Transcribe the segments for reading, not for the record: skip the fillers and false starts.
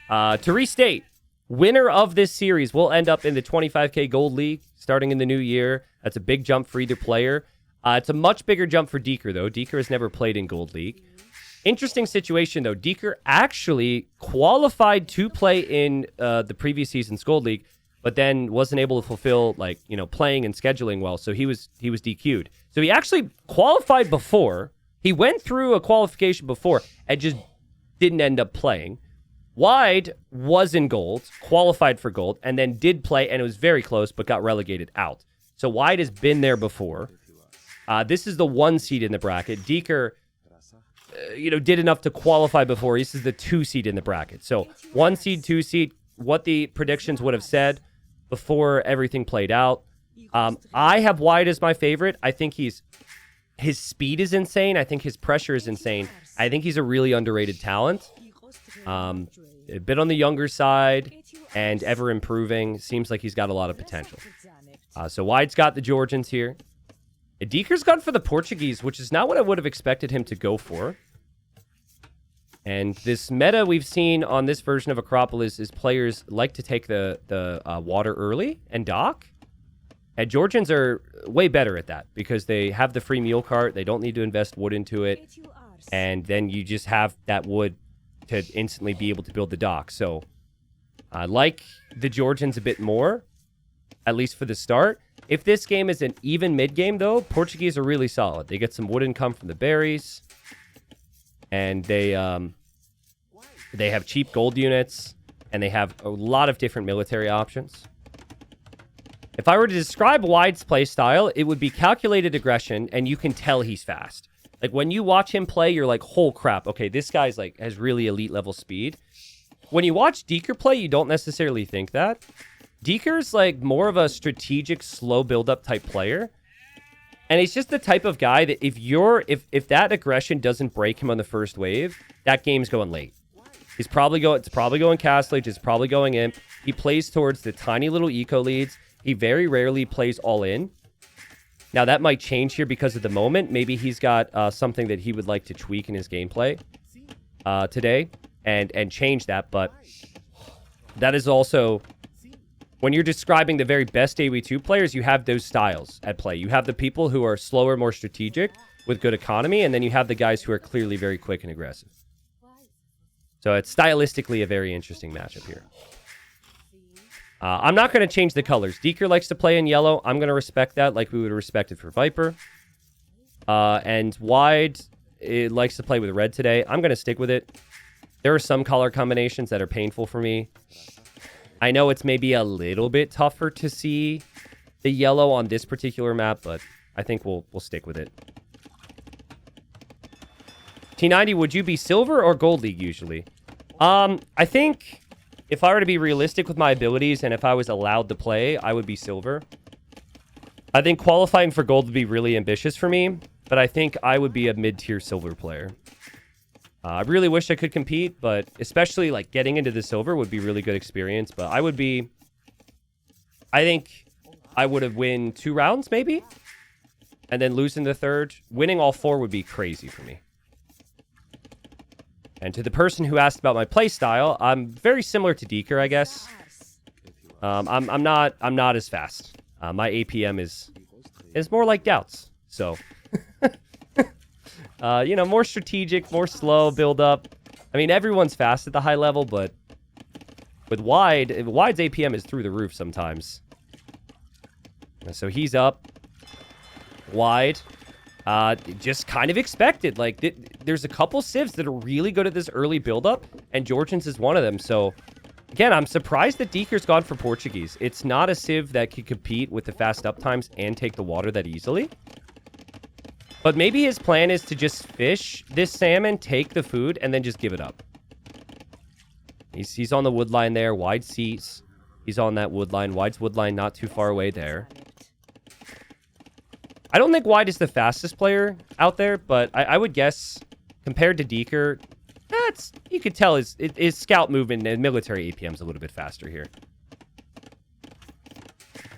To restate, winner of this series will end up in the 25K Gold League starting in the new year. That's a big jump for either player. It's a much bigger jump for deaKer, though. deaKer has never played in Gold League. Interesting situation, though. deaKer actually qualified to play in the previous season's Gold League, but then wasn't able to fulfill, like, you know, playing and scheduling well, so he was DQ'd. So he actually qualified before. He went through a qualification before and just didn't end up playing. Wide was in gold, qualified for gold, and then did play, and it was very close, but got relegated out. So Wide has been there before. This is the 1 seed in the bracket. deaKer, did enough to qualify before. This is the 2 seed in the bracket. So 1 seed, 2 seed, what the predictions would have said before everything played out. I have Wide as my favorite. I think his speed is insane. I think his pressure is insane. I think he's a really underrated talent. A bit on the younger side and ever improving. Seems like he's got a lot of potential. So Wide's got the Georgians here. deaKer's gone for the Portuguese, which is not what I would have expected him to go for. And this meta we've seen on this version of Acropolis is players like to take the water early and dock. And Georgians are way better at that because they have the free mule cart. They don't need to invest wood into it. And then you just have that wood to instantly be able to build the dock. So I like the Georgians a bit more, at least for the start. If this game is an even mid-game, though, Portuguese are really solid. They get some wood income from the berries. And they have cheap gold units. And they have a lot of different military options. If I were to describe Wide's play style, it would be calculated aggression, and you can tell he's fast. Like, when you watch him play, you're like, oh, crap. Okay, this guy's, like, has really elite level speed. When you watch deaKer play, you don't necessarily think that. deaKer's, like, more of a strategic, slow build-up type player. And he's just the type of guy that if that aggression doesn't break him on the first wave, that game's going late. It's probably going Castle Age, it's probably going Imp. He plays towards the tiny little eco leads. He very rarely plays all in. Now, that might change here because of the moment. Maybe he's got something that he would like to tweak in his gameplay today and change that. But that is also, when you're describing the very best AoE2 players, you have those styles at play. You have the people who are slower, more strategic with good economy, and then you have the guys who are clearly very quick and aggressive. So it's stylistically a very interesting matchup here. I'm not going to change the colors. deaKer likes to play in yellow. I'm going to respect that like we would respect it for Viper. And Wide likes to play with red today. I'm going to stick with it. There are some color combinations that are painful for me. I know it's maybe a little bit tougher to see the yellow on this particular map, but I think we'll stick with it. T90, would you be silver or gold league usually? I think if I were to be realistic with my abilities and if I was allowed to play, I would be silver. I think qualifying for gold would be really ambitious for me, but I think I would be a mid-tier silver player. I really wish I could compete, but especially like getting into the silver would be really good experience. But I think I would have win 2 rounds maybe, and then losing the third. Winning all 4 would be crazy for me. And to the person who asked about my play style, I'm very similar to deaKer, I guess. I'm not as fast. My APM is more like Doubt's. So, more strategic, more slow build up. I mean, everyone's fast at the high level, but with Wide's APM is through the roof sometimes. So he's up. Wide. Just kind of expected. Like, there's a couple civs that are really good at this early build-up, and Georgians is one of them. So, again, I'm surprised that deaKer's gone for Portuguese. It's not a civ that could compete with the fast up times and take the water that easily. But maybe his plan is to just fish this salmon, take the food, and then just give it up. He's on the wood line there. Wide sees. He's on that wood line. Wide's wood line not too far away there. I don't think Wide is the fastest player out there, but I would guess compared to deaKer, you could tell his scout movement and military APM is a little bit faster here.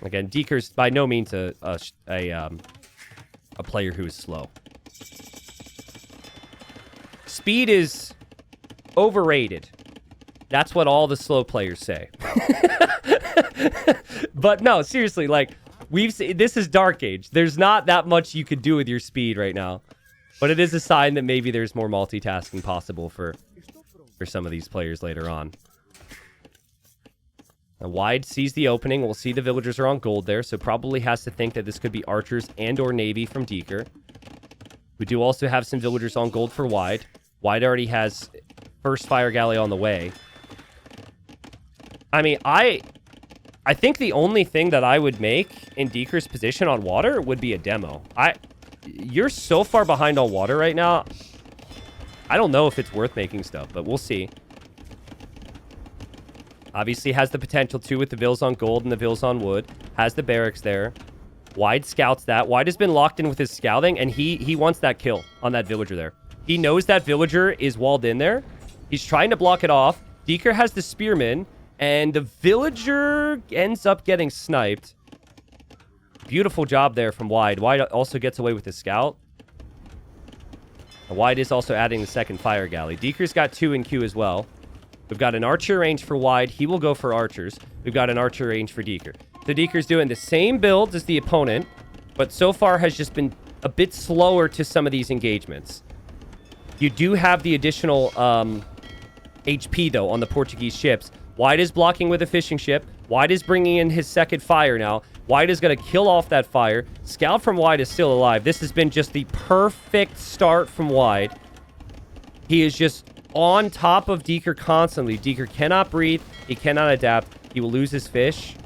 Again, deaKer's by no means a player who is slow. Speed is overrated. That's what all the slow players say. But no, seriously, like, we've seen, this is Dark Age. There's not that much you could do with your speed right now. But it is a sign that maybe there's more multitasking possible for some of these players later on. Now, Wide sees the opening. We'll see the villagers are on gold there, so probably has to think that this could be archers and or navy from deaKer. We do also have some villagers on gold for Wide. Wide already has first fire galley on the way. I mean, I think the only thing that I would make in deaKer's position on water would be a demo. You're so far behind on water right now. I don't know if it's worth making stuff, but we'll see. Obviously has the potential to with the vills on gold and the vills on wood. Has the barracks there. Wide scouts that. Wide has been locked in with his scouting, and he wants that kill on that villager there. He knows that villager is walled in there. He's trying to block it off. deaKer has the spearman, and the villager ends up getting sniped. Beautiful job there from Wide. Wide also gets away with the scout. Wide is also adding the second fire galley. deaKer's got 2 in queue as well. We've got an archer range for Wide. He will go for archers. We've got an archer range for deaKer. So deaKer's doing the same builds as the opponent, but so far has just been a bit slower to some of these engagements. You do have the additional HP, though, on the Portuguese ships. Wide is blocking with a fishing ship. Wide is bringing in his second fire now. Wide is going to kill off that fire. Scout from Wide is still alive. This has been just the perfect start from Wide. He is just on top of deaKer constantly. deaKer cannot breathe. He cannot adapt. He will lose his fish.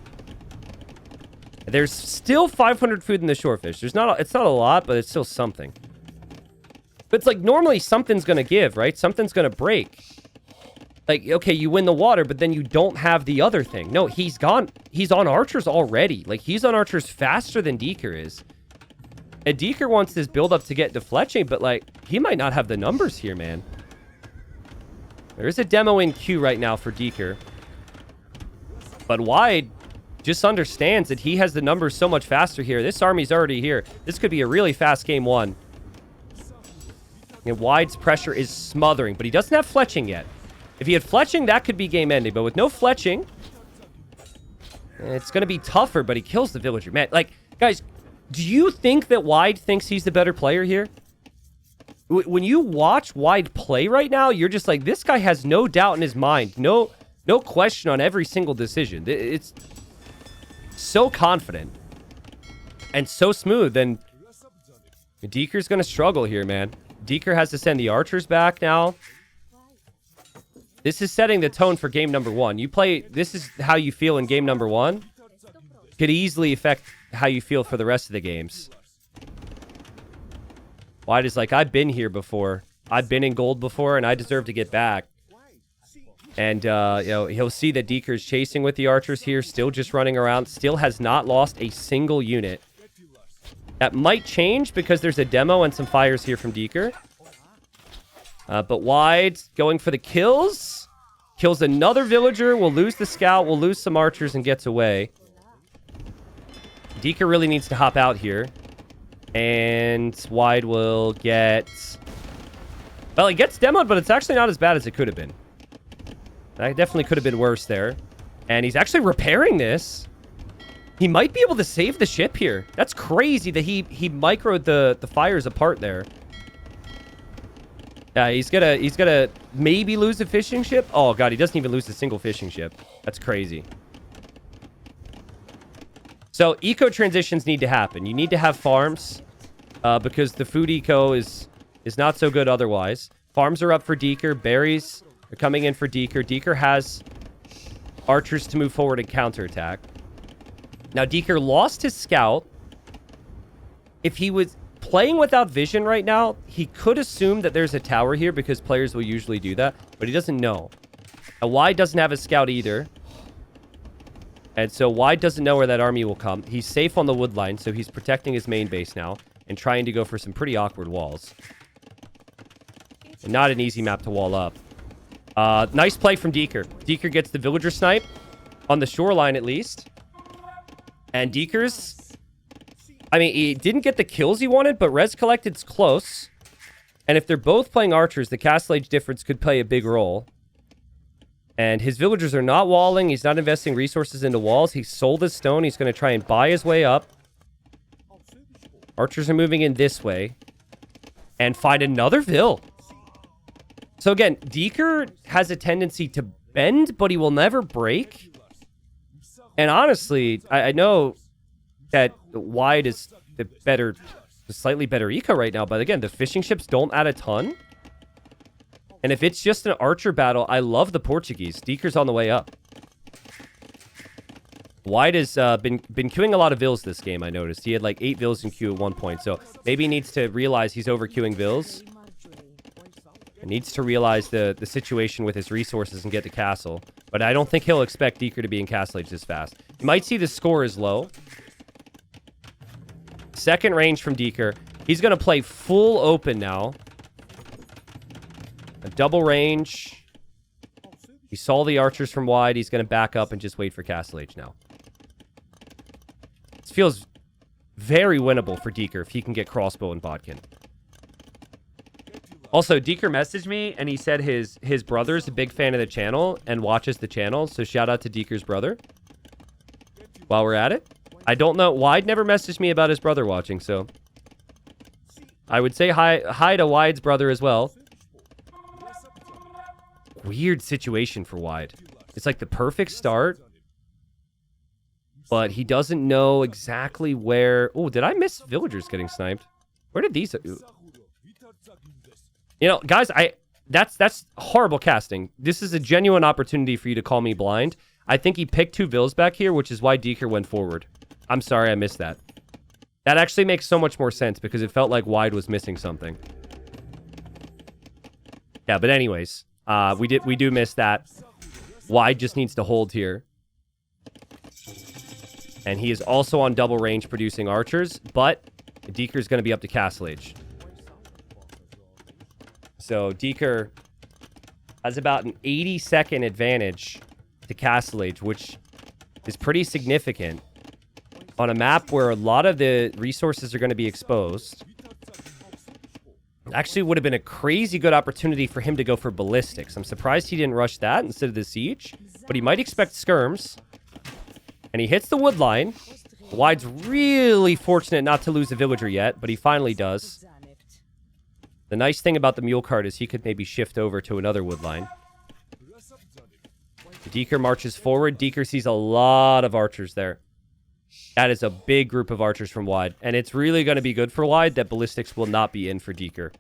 There's still 500 food in the shorefish. It's not a lot, but it's still something. But it's like normally something's going to give, right? Something's going to break. Like, okay, you win the water, but then you don't have the other thing. No, he's gone. He's on archers already. Like, he's on archers faster than deaKer is. And deaKer wants this build up to get defletching, but like, he might not have the numbers here, man. There is a demo in queue right now for deaKer. But Wide just understands that he has the numbers so much faster here. This army's already here. This could be a really fast game 1. And Wide's pressure is smothering, but he doesn't have fletching yet. If he had fletching, that could be game ending. But with no fletching, it's going to be tougher, but he kills the villager. Man, like, guys, do you think that Wide thinks he's the better player here? When you watch Wide play right now, you're just like, this guy has no doubt in his mind. No question on every single decision. It's so confident and so smooth. And deaKer's going to struggle here, man. deaKer has to send the archers back now. This is setting the tone for game number 1. You play, this is how you feel in game number 1. Could easily affect how you feel for the rest of the games. Wide is like, I've been here before. I've been in gold before, and I deserve to get back. And, you know, he'll see that deaKer's chasing with the archers here, still just running around, still has not lost a single unit. That might change because there's a demo and some fires here from deaKer. But Wide going for the kills. Kills another villager. Will lose the scout. Will lose some archers and gets away. deaKer really needs to hop out here. And Wide will get... Well, he gets demoed, but it's actually not as bad as it could have been. That definitely could have been worse there. And he's actually repairing this. He might be able to save the ship here. That's crazy that he microed the fires apart there. Yeah, he's gonna maybe lose a fishing ship. Oh god, he doesn't even lose a single fishing ship. That's crazy. So eco transitions need to happen. You need to have farms because the food eco is not so good otherwise. Farms are up for deaKer. Berries are coming in for deaKer. deaKer has archers to move forward and counterattack. Now deaKer lost his scout. If he was playing without vision right now, he could assume that there's a tower here because players will usually do that, but he doesn't know. Now, Wide doesn't have a scout either. And so Wide doesn't know where that army will come. He's safe on the wood line, so he's protecting his main base now and trying to go for some pretty awkward walls. And not an easy map to wall up. Nice play from deaKer. deaKer gets the villager snipe on the shoreline at least. And deaKer's... I mean, he didn't get the kills he wanted, but res collected's close. And if they're both playing archers, the castle age difference could play a big role. And his villagers are not walling. He's not investing resources into walls. He sold his stone. He's going to try and buy his way up. Archers are moving in this way. And find another vill. So again, deaKer has a tendency to bend, but he will never break. And honestly, I know that wide is the slightly better eco right now. But again, the fishing ships don't add a ton. And if it's just an archer battle, I love the Portuguese. deaKer's on the way up. Wide has been queuing a lot of vills this game, I noticed. He had like 8 vills in queue at one point. So maybe he needs to realize he's over queuing vills. He needs to realize the situation with his resources and get to castle. But I don't think he'll expect deaKer to be in castle age this fast. You might see the score is low. Second range from deaKer. He's going to play full open now. A double range. He saw the archers from wide. He's going to back up and just wait for castle age now. This feels very winnable for deaKer if he can get crossbow and bodkin. Also, deaKer messaged me and he said his brother's a big fan of the channel and watches the channel. So shout out to deaKer's brother. While we're at it. I don't know. Wide never messaged me about his brother watching, so I would say hi to Wide's brother as well. Weird situation for Wide. It's like the perfect start, but he doesn't know exactly where. Oh, did I miss villagers getting sniped? Where did these? You know, guys, that's horrible casting. This is a genuine opportunity for you to call me blind. I think he picked 2 vills back here, which is why deaKer went forward. I'm sorry I missed that. That actually makes so much more sense because it felt like Wide was missing something. Yeah, but anyways, we do miss that. Wide just needs to hold here. And he is also on double range producing archers, but deaKer is going to be up to castle age. So deaKer has about an 80-second advantage to castle age, which is pretty significant on a map where a lot of the resources are going to be exposed. Actually would have been a crazy good opportunity for him to go for ballistics. I'm surprised he didn't rush that instead of the siege, but he might expect skirms. And he hits the wood line. Wide's really fortunate not to lose a villager yet, but he finally does. The nice thing about the mule cart is he could maybe shift over to another wood line. deaKer marches forward. deaKer sees a lot of archers there. That is a big group of archers from wide. And it's really going to be good for wide that ballistics will not be in for deaKer.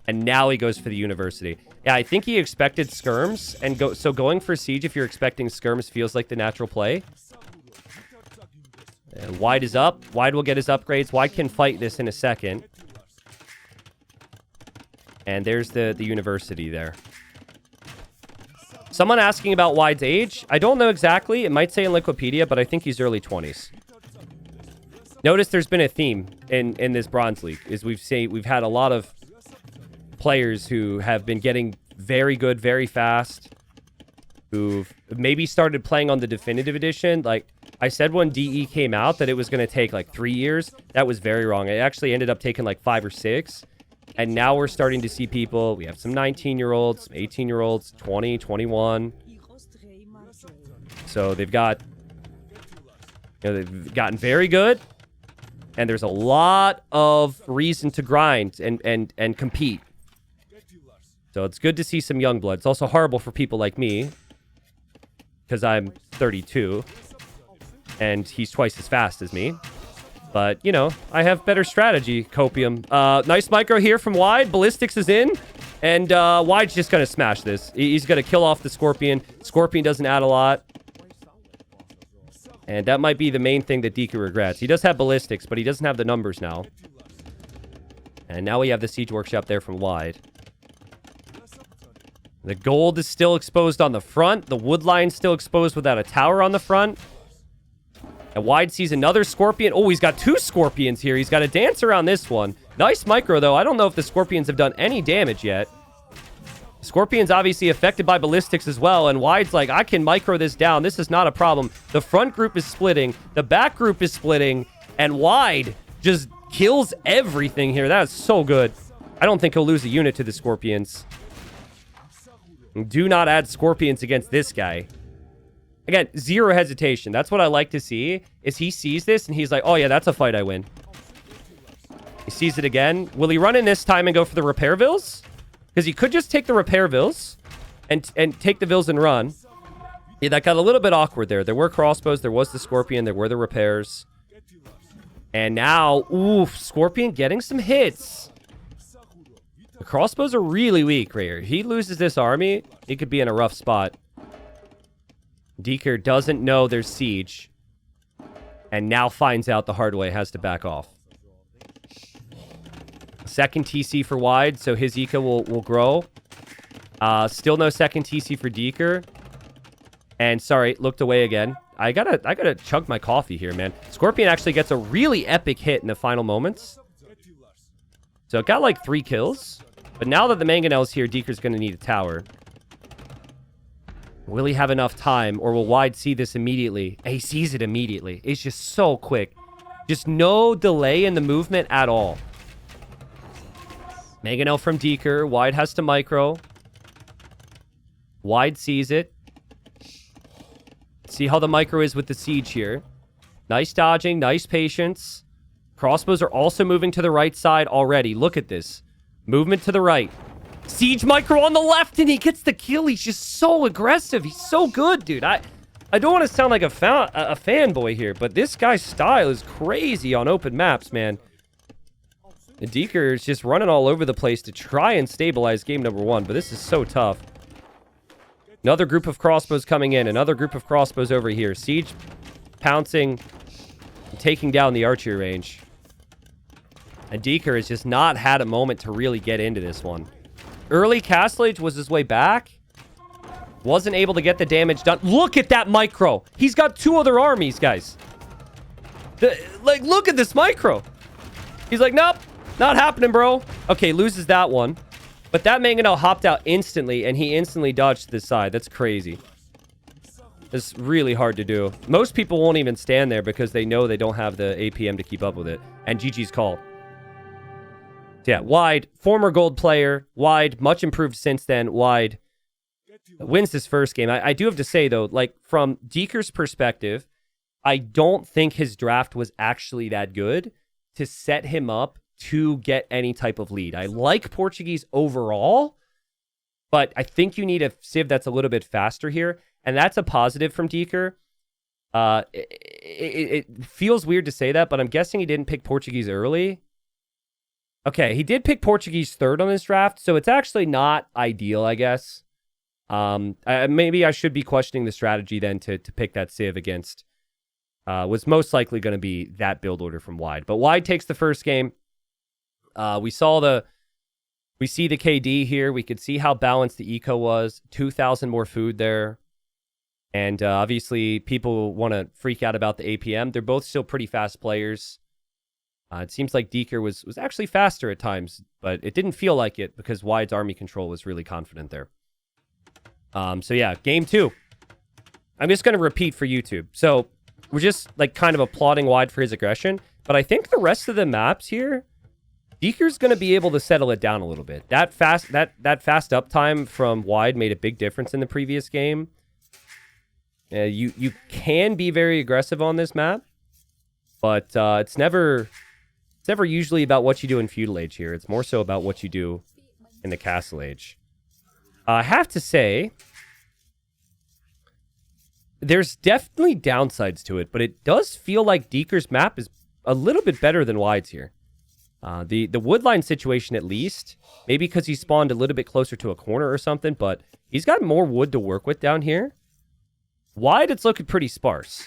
And now he goes for the university. Yeah, I think he expected skirms. And so going for siege, if you're expecting skirms, feels like the natural play. And wide is up. Wide will get his upgrades. Wide can fight this in a second. And there's the university there. Someone asking about Wide's age. I don't know exactly. It might say in Wikipedia, but I think he's early 20s. Notice there's been a theme in this Bronze League. Is we've had a lot of players who have been getting very good, very fast. Who've maybe started playing on the Definitive Edition. Like, I said when DE came out that it was going to take like 3 years. That was very wrong. It actually ended up taking like 5 or 6. And now we're starting to see people. We have some 19-year-olds, some 18-year-olds, 20, 21. So they've they've gotten very good. And there's a lot of reason to grind and compete. So it's good to see some young blood. It's also horrible for people like me. Because I'm 32. And he's twice as fast as me. But, you know, I have better strategy, Copium. Nice micro here from Wide. Ballistics is in. And Wide's just going to smash this. He's going to kill off the Scorpion. Scorpion doesn't add a lot. And that might be the main thing that deaKer regrets. He does have ballistics, but he doesn't have the numbers now. And now we have the Siege Workshop there from Wide. The gold is still exposed on the front. The wood line's still exposed without a tower on the front. And Wide sees another Scorpion. Oh, he's got 2 Scorpions here. He's got a dance around this one. Nice micro, though. I don't know if the Scorpions have done any damage yet. Scorpion's obviously affected by ballistics as well. And Wide's like, I can micro this down. This is not a problem. The front group is splitting. The back group is splitting. And Wide just kills everything here. That is so good. I don't think he'll lose a unit to the Scorpions. Do not add Scorpions against this guy. Again, zero hesitation. That's what I like to see, is he sees this and he's like, oh yeah, that's a fight I win. He sees it again. Will he run in this time and go for the repair vills? Because he could just take the repair vills and take the vills and run. Yeah, that got a little bit awkward there. There were crossbows. There was the Scorpion. There were the repairs. And now, oof, Scorpion getting some hits. The crossbows are really weak right here. He loses this army, he could be in a rough spot. deaKer doesn't know there's siege. And now finds out the hard way, has to back off. Second TC for Wide, so his eco will grow. Still no second TC for deaKer. And sorry, looked away again. I gotta chug my coffee here, man. Scorpion actually gets a really epic hit in the final moments. So it got like 3 kills. But now that the Mangonel's here, deaKer's gonna need a tower. Will he have enough time, or will Wide see this immediately? He sees it immediately. It's just so quick. Just no delay in the movement at all. Mangonel from deaKer. Wide has to micro. Wide sees it. See how the micro is with the siege here. Nice dodging, nice patience. Crossbows are also moving to the right side already. Look at this. Movement to the right. Siege micro on the left, and he gets the kill. He's just so aggressive. He's so good, dude. I don't want to sound like a fanboy here, but this guy's style is crazy on open maps, man. And deaKer is just running all over the place to try and stabilize game number 1, but this is so tough. Another group of crossbows coming in. Another group of crossbows over here. Siege pouncing, taking down the archery range. And deaKer has just not had a moment to really get into this one. Early Castle Age was his way back. Wasn't able to get the damage done. Look at that micro. He's got 2 other armies, guys. Look at this micro. He's like, nope, not happening, bro. Okay, loses that one. But that Mangonel hopped out instantly, and he instantly dodged to the side. That's crazy. It's really hard to do. Most people won't even stand there because they know they don't have the APM to keep up with it. And GG's call. So yeah, Wide, former gold player. Wide, much improved since then. Wide wins this first game. I do have to say, though, like, from deaKer's perspective, I don't think his draft was actually that good to set him up to get any type of lead. I like Portuguese overall, but I think you need a Civ that's a little bit faster here, and that's a positive from deaKer. It feels weird to say that, but I'm guessing he didn't pick Portuguese early. Okay, he did pick Portuguese 3rd on this draft, so it's actually not ideal, I guess. Maybe I should be questioning the strategy then to pick that Civ against was most likely going to be that build order from Wide. But Wide takes the first game. We see the KD here. We could see how balanced the eco was. 2,000 more food there. And obviously, people want to freak out about the APM. They're both still pretty fast players. It seems like deaKer was actually faster at times, but it didn't feel like it because Wide's army control was really confident there. So yeah, game 2. I'm just going to repeat for YouTube. So we're just like kind of applauding Wide for his aggression, but I think the rest of the maps here, deaKer's going to be able to settle it down a little bit. That fast uptime from Wide made a big difference in the previous game. You can be very aggressive on this map, but it's never usually about what you do in Feudal Age here. It's more so about what you do in the Castle Age. I have to say, there's definitely downsides to it, but it does feel like deaKer's map is a little bit better than Wide's here. The woodline situation, at least, maybe because he spawned a little bit closer to a corner or something, but he's got more wood to work with down here. Wide, it's looking pretty sparse.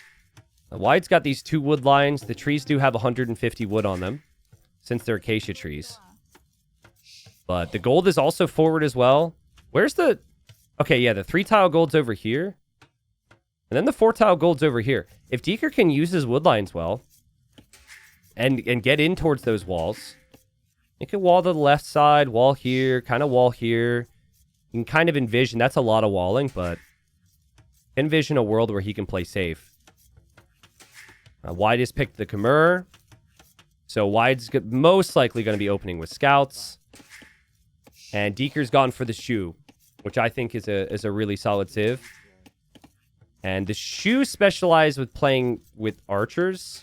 Wide's got these 2 wood lines. The trees do have 150 wood on them, since they're acacia trees. But the gold is also forward as well. Where's the... Okay, yeah, the 3-tile gold's over here. And then the 4-tile gold's over here. If deaKer can use his wood lines well, and get in towards those walls, you can wall to the left side, wall here, kind of wall here. You can kind of envision... That's a lot of walling, but... Envision a world where he can play safe. Wide has picked the Khmer. So Wide's most likely going to be opening with scouts. And deaKer's gone for the shoe. which I think is a really solid civ. And the Shu specialize with playing with archers.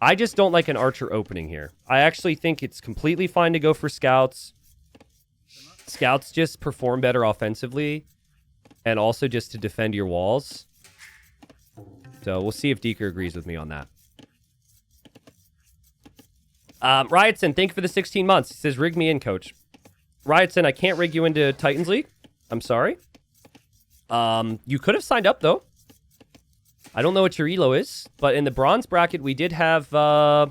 I just don't like an archer opening here. I actually think it's completely fine to go for scouts. Scouts just perform better offensively and also just to defend your walls. So we'll see if deaKer agrees with me on that. Riotson, thank you for the 16 months. He says, rig me in, coach. Riotson, I can't rig you into Titans League. I'm sorry. You could have signed up, though. I don't know what your elo is, but in the bronze bracket, we did have, I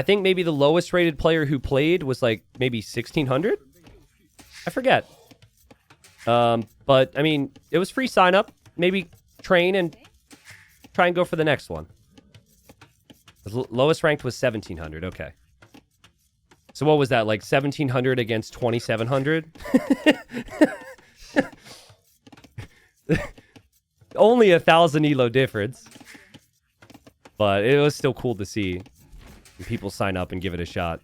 think maybe the lowest rated player who played was like maybe 1,600? I forget. But, I mean, it was free sign up. Maybe train and try and go for the next one. The lowest ranked was 1,700. Okay. So what was that? Like 1,700 against 2,700? Only 1,000 elo difference. But it was still cool to see people sign up and give it a shot.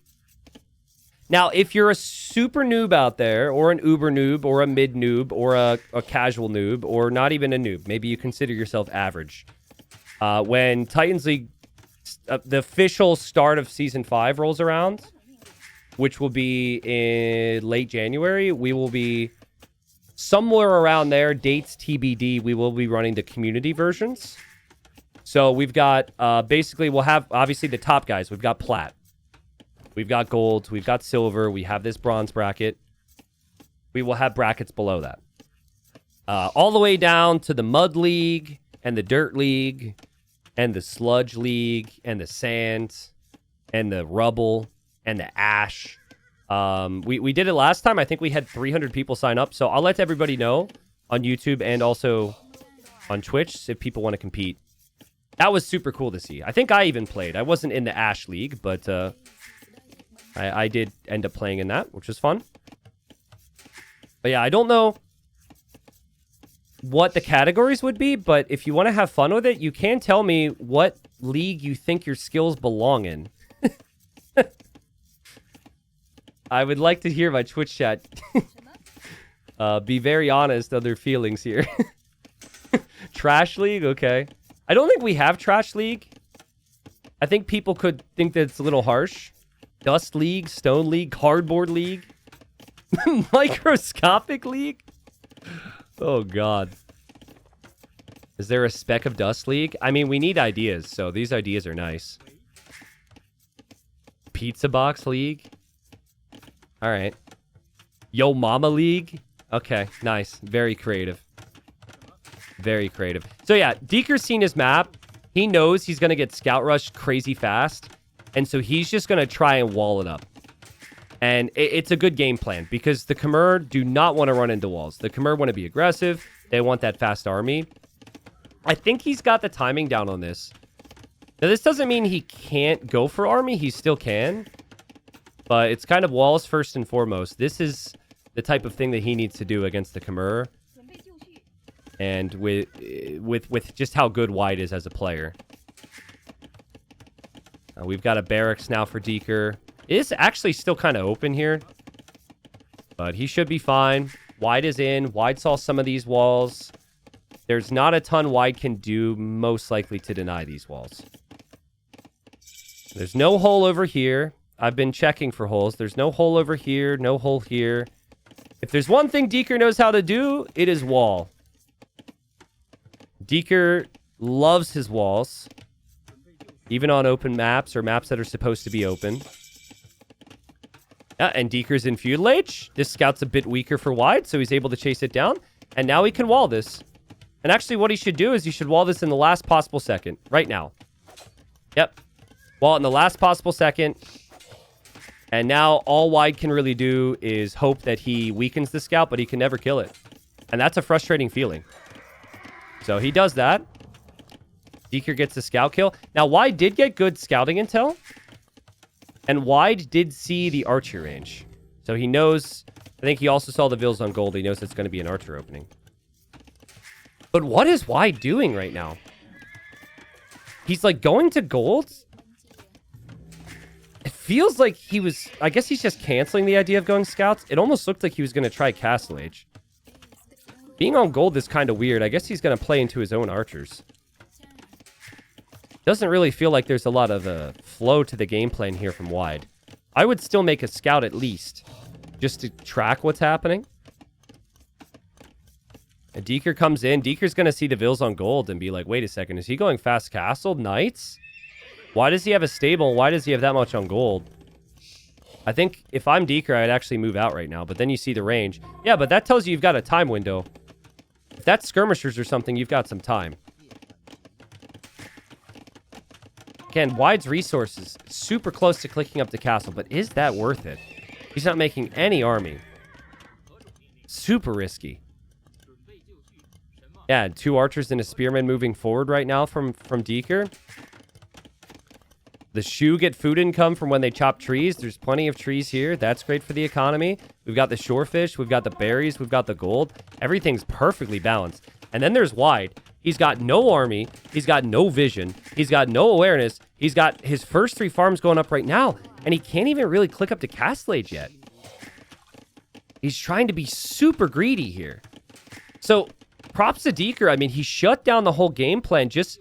Now, if you're a super noob out there, or an uber noob, or a mid noob, or a casual noob, or not even a noob, maybe you consider yourself average. When Titans League, the official start of Season 5 rolls around, which will be in late January, we will be somewhere around there, dates TBD, we will be running the community versions. So we've got, basically, we'll have, obviously, the top guys. We've got Plat. We've got Gold. We've got Silver. We have this Bronze bracket. We will have brackets below that. All the way down to the Mud League, and the Dirt League, and the Sludge League, and the Sand, and the Rubble, and the Ash. We did it last time. I think we had 300 people sign up. So I'll let everybody know on YouTube and also on Twitch if people want to compete. That was super cool to see. I think I even played. I wasn't in the Ash League, but I did end up playing in that, which was fun. But yeah, I don't know what the categories would be, but if you want to have fun with it, you can tell me what league you think your skills belong in. I would like to hear my Twitch chat be very honest on their feelings here. Trash League? Okay. I don't think we have Trash League. I think people could think that it's a little harsh. Dust League, Stone League, Cardboard League, Microscopic League. Oh, God. Is there a Speck of Dust League? I mean, we need ideas, so these ideas are nice. Pizza Box League. All right. Yo Mama League. Okay, nice. Very creative. Very creative. So yeah, deaKer's seen his map. He knows he's going to get scout rushed crazy fast. And so he's just going to try and wall it up. And it's a good game plan because the Khmer do not want to run into walls. The Khmer want to be aggressive. They want that fast army. I think he's got the timing down on this. Now, this doesn't mean he can't go for army. He still can. But it's kind of walls first and foremost. This is the type of thing that he needs to do against the Khmer. And with just how good Wide is as a player. We've got a barracks now for deaKer. It is actually still kind of open here. But he should be fine. Wide is in. Wide saw some of these walls. There's not a ton Wide can do, most likely, to deny these walls. There's no hole over here. I've been checking for holes. There's no hole over here. No hole here. If there's one thing deaKer knows how to do, it is wall. deaKer loves his walls. Even on open maps or maps that are supposed to be open. Yeah, and deaKer's in Feudal Age. This scout's a bit weaker for Wide, so he's able to chase it down. And now he can wall this. And actually what he should do is he should wall this in the last possible second. Right now. Yep. Wall it in the last possible second. And now all Wide can really do is hope that he weakens the scout, but he can never kill it. And that's a frustrating feeling. So he does that. deaKer gets the scout kill. Now, Wide did get good scouting intel. And Wide did see the archer range. So he knows... I think he also saw the Vills on gold. He knows it's going to be an archer opening. But what is Wide doing right now? He's like going to gold? feels like he was... I guess he's just canceling the idea of going scouts. It almost looked like he was going to try Castle Age. Being on gold is kind of weird. I guess he's going to play into his own archers. Doesn't really feel like there's a lot of flow to the game plan here from Wide. I would still make a scout at least, just to track what's happening. And deaKer comes in. deaKer's going to see the Vills on gold and be like, wait a second, is he going fast castle? Knights? Why does he have a stable? Why does he have that much on gold? I think if I'm deaKer, I'd actually move out right now. But then you see the range. Yeah, but that tells you you've got a time window. If that's skirmishers or something, you've got some time. Again, Wide's resources, super close to clicking up the castle. But is that worth it? He's not making any army. Super risky. Yeah, 2 archers and a spearman moving forward right now from deaKer. The Shu get food income from when they chop trees. There's plenty of trees here. That's great for the economy. We've got the shorefish. We've got the berries. We've got the gold. Everything's perfectly balanced. And then there's Wide. He's got no army. He's got no vision. He's got no awareness. He's got his first 3 farms going up right now. And he can't even really click up to Castle Age yet. He's trying to be super greedy here. So, props to deaKer. I mean, he shut down the whole game plan. Just,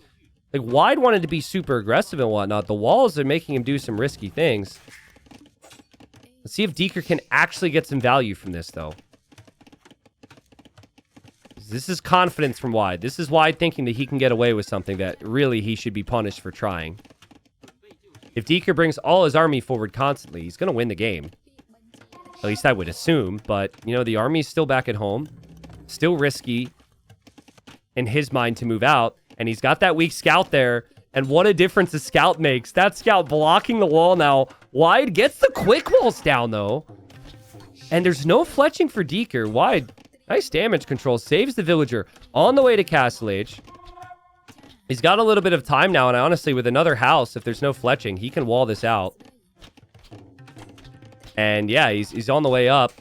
like, Wide wanted to be super aggressive and whatnot. The walls are making him do some risky things. Let's see if deaKer can actually get some value from this, though. This is confidence from Wide. This is Wide thinking that he can get away with something that really he should be punished for trying. If deaKer brings all his army forward constantly, he's going to win the game. At least I would assume. But, you know, the army's still back at home. Still risky in his mind to move out. And he's got that weak scout there. And what a difference a scout makes. That scout blocking the wall now. Wide gets the quick walls down, though. And there's no fletching for deaKer. Wide, nice damage control. Saves the villager on the way to Castle Age. He's got a little bit of time now. And honestly, with another house, if there's no fletching, he can wall this out. And yeah, he's on the way up.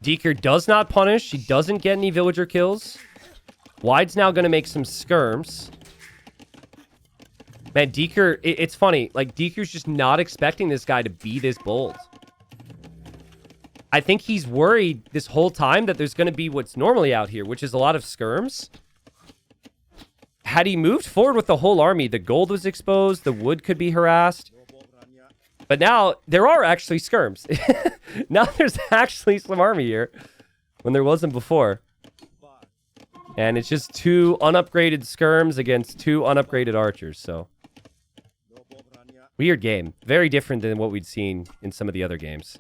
deaKer does not punish. He doesn't get any villager kills. Wide's now going to make some skirms. Man, deaKer, it's funny. Like, deaKer's just not expecting this guy to be this bold. I think he's worried this whole time that there's going to be what's normally out here, which is a lot of skirms. Had he moved forward with the whole army, the gold was exposed, the wood could be harassed. But now, there are actually skirms. Now there's actually some army here, when there wasn't before. And it's just 2 unupgraded skirms against 2 unupgraded archers, so. Weird game. Very different than what we'd seen in some of the other games.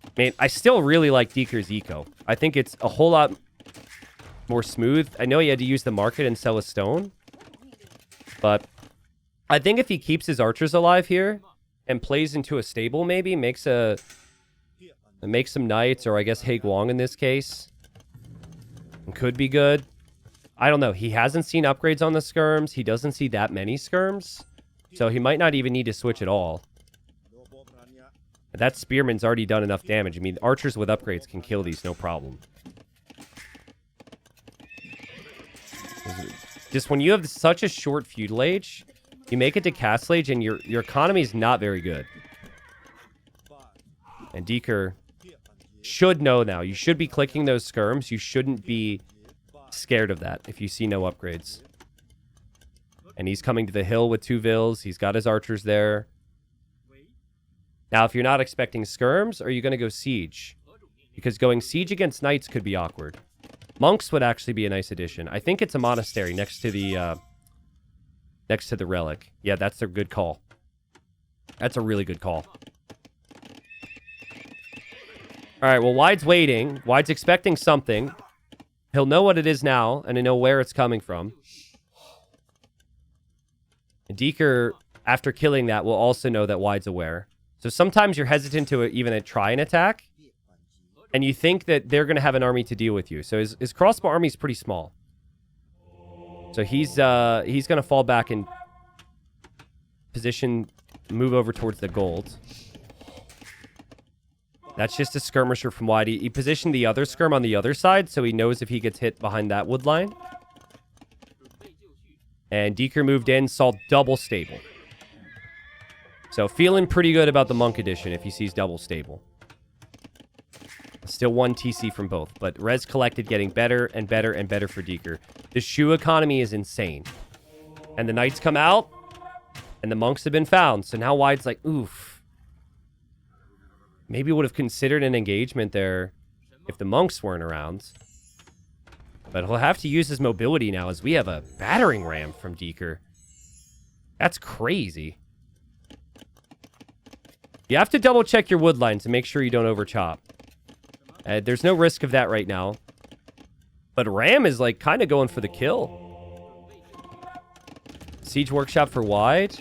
I mean, I still really like deaKer's eco. I think it's a whole lot more smooth. I know he had to use the market and sell a stone. But I think if he keeps his archers alive here and plays into a stable maybe, makes some knights, or I guess Haguang in this case, could be good. I don't know. He hasn't seen upgrades on the skirms. He doesn't see that many skirms. So he might not even need to switch at all. That spearman's already done enough damage. I mean, archers with upgrades can kill these, no problem. Just when you have such a short feudal age, you make it to Castle Age and your economy is not very good. And deaKer should know now. You should be clicking those skirms. You shouldn't be scared of that if you see no upgrades. And he's coming to the hill with 2 vills. He's got his archers there. Now, if you're not expecting skirms, are you going to go siege? Because going siege against knights could be awkward. Monks would actually be a nice addition. I think it's a monastery next to the relic. Yeah, that's a good call. That's a really good call. All right, well, Wide's waiting. Wide's expecting something. He'll know what it is now, and he'll know where it's coming from. And deaKer, after killing that, will also know that Wide's aware. So sometimes you're hesitant to even try an attack, and you think that they're going to have an army to deal with you. So his crossbow army is pretty small. So he's going to fall back in position, move over towards the gold. That's just a skirmisher from Wide. He positioned the other skirm on the other side, so he knows if he gets hit behind that wood line. And deaKer moved in, saw double stable. So feeling pretty good about the Monk edition if he sees double stable. Still 1 TC from both, but res collected getting better and better and better for deaKer. The shoe economy is insane. And the Knights come out, and the Monks have been found. So now Wide's like, oof. Maybe would have considered an engagement there if the Monks weren't around. But he'll have to use his mobility now as we have a battering ram from deaKer. That's crazy. You have to double check your wood line to make sure you don't over chop. There's no risk of that right now. But Ram is like kind of going for the kill. Siege Workshop for Wide.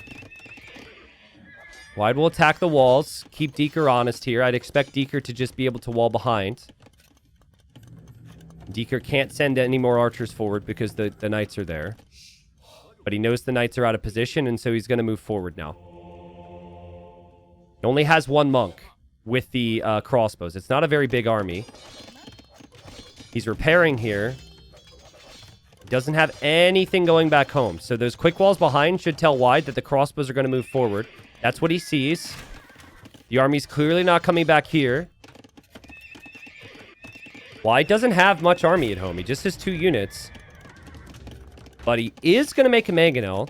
Wide will attack the walls. Keep deaKer honest here. I'd expect deaKer to just be able to wall behind. deaKer can't send any more archers forward because the Knights are there. But he knows the Knights are out of position, and so he's going to move forward now. He only has 1 monk with the crossbows. It's not a very big army. He's repairing here. He doesn't have anything going back home. So those quick walls behind should tell Wide that the crossbows are going to move forward. That's what he sees. The army's clearly not coming back here. Wide doesn't have much army at home. He just has 2 units. But he is going to make a mangonel.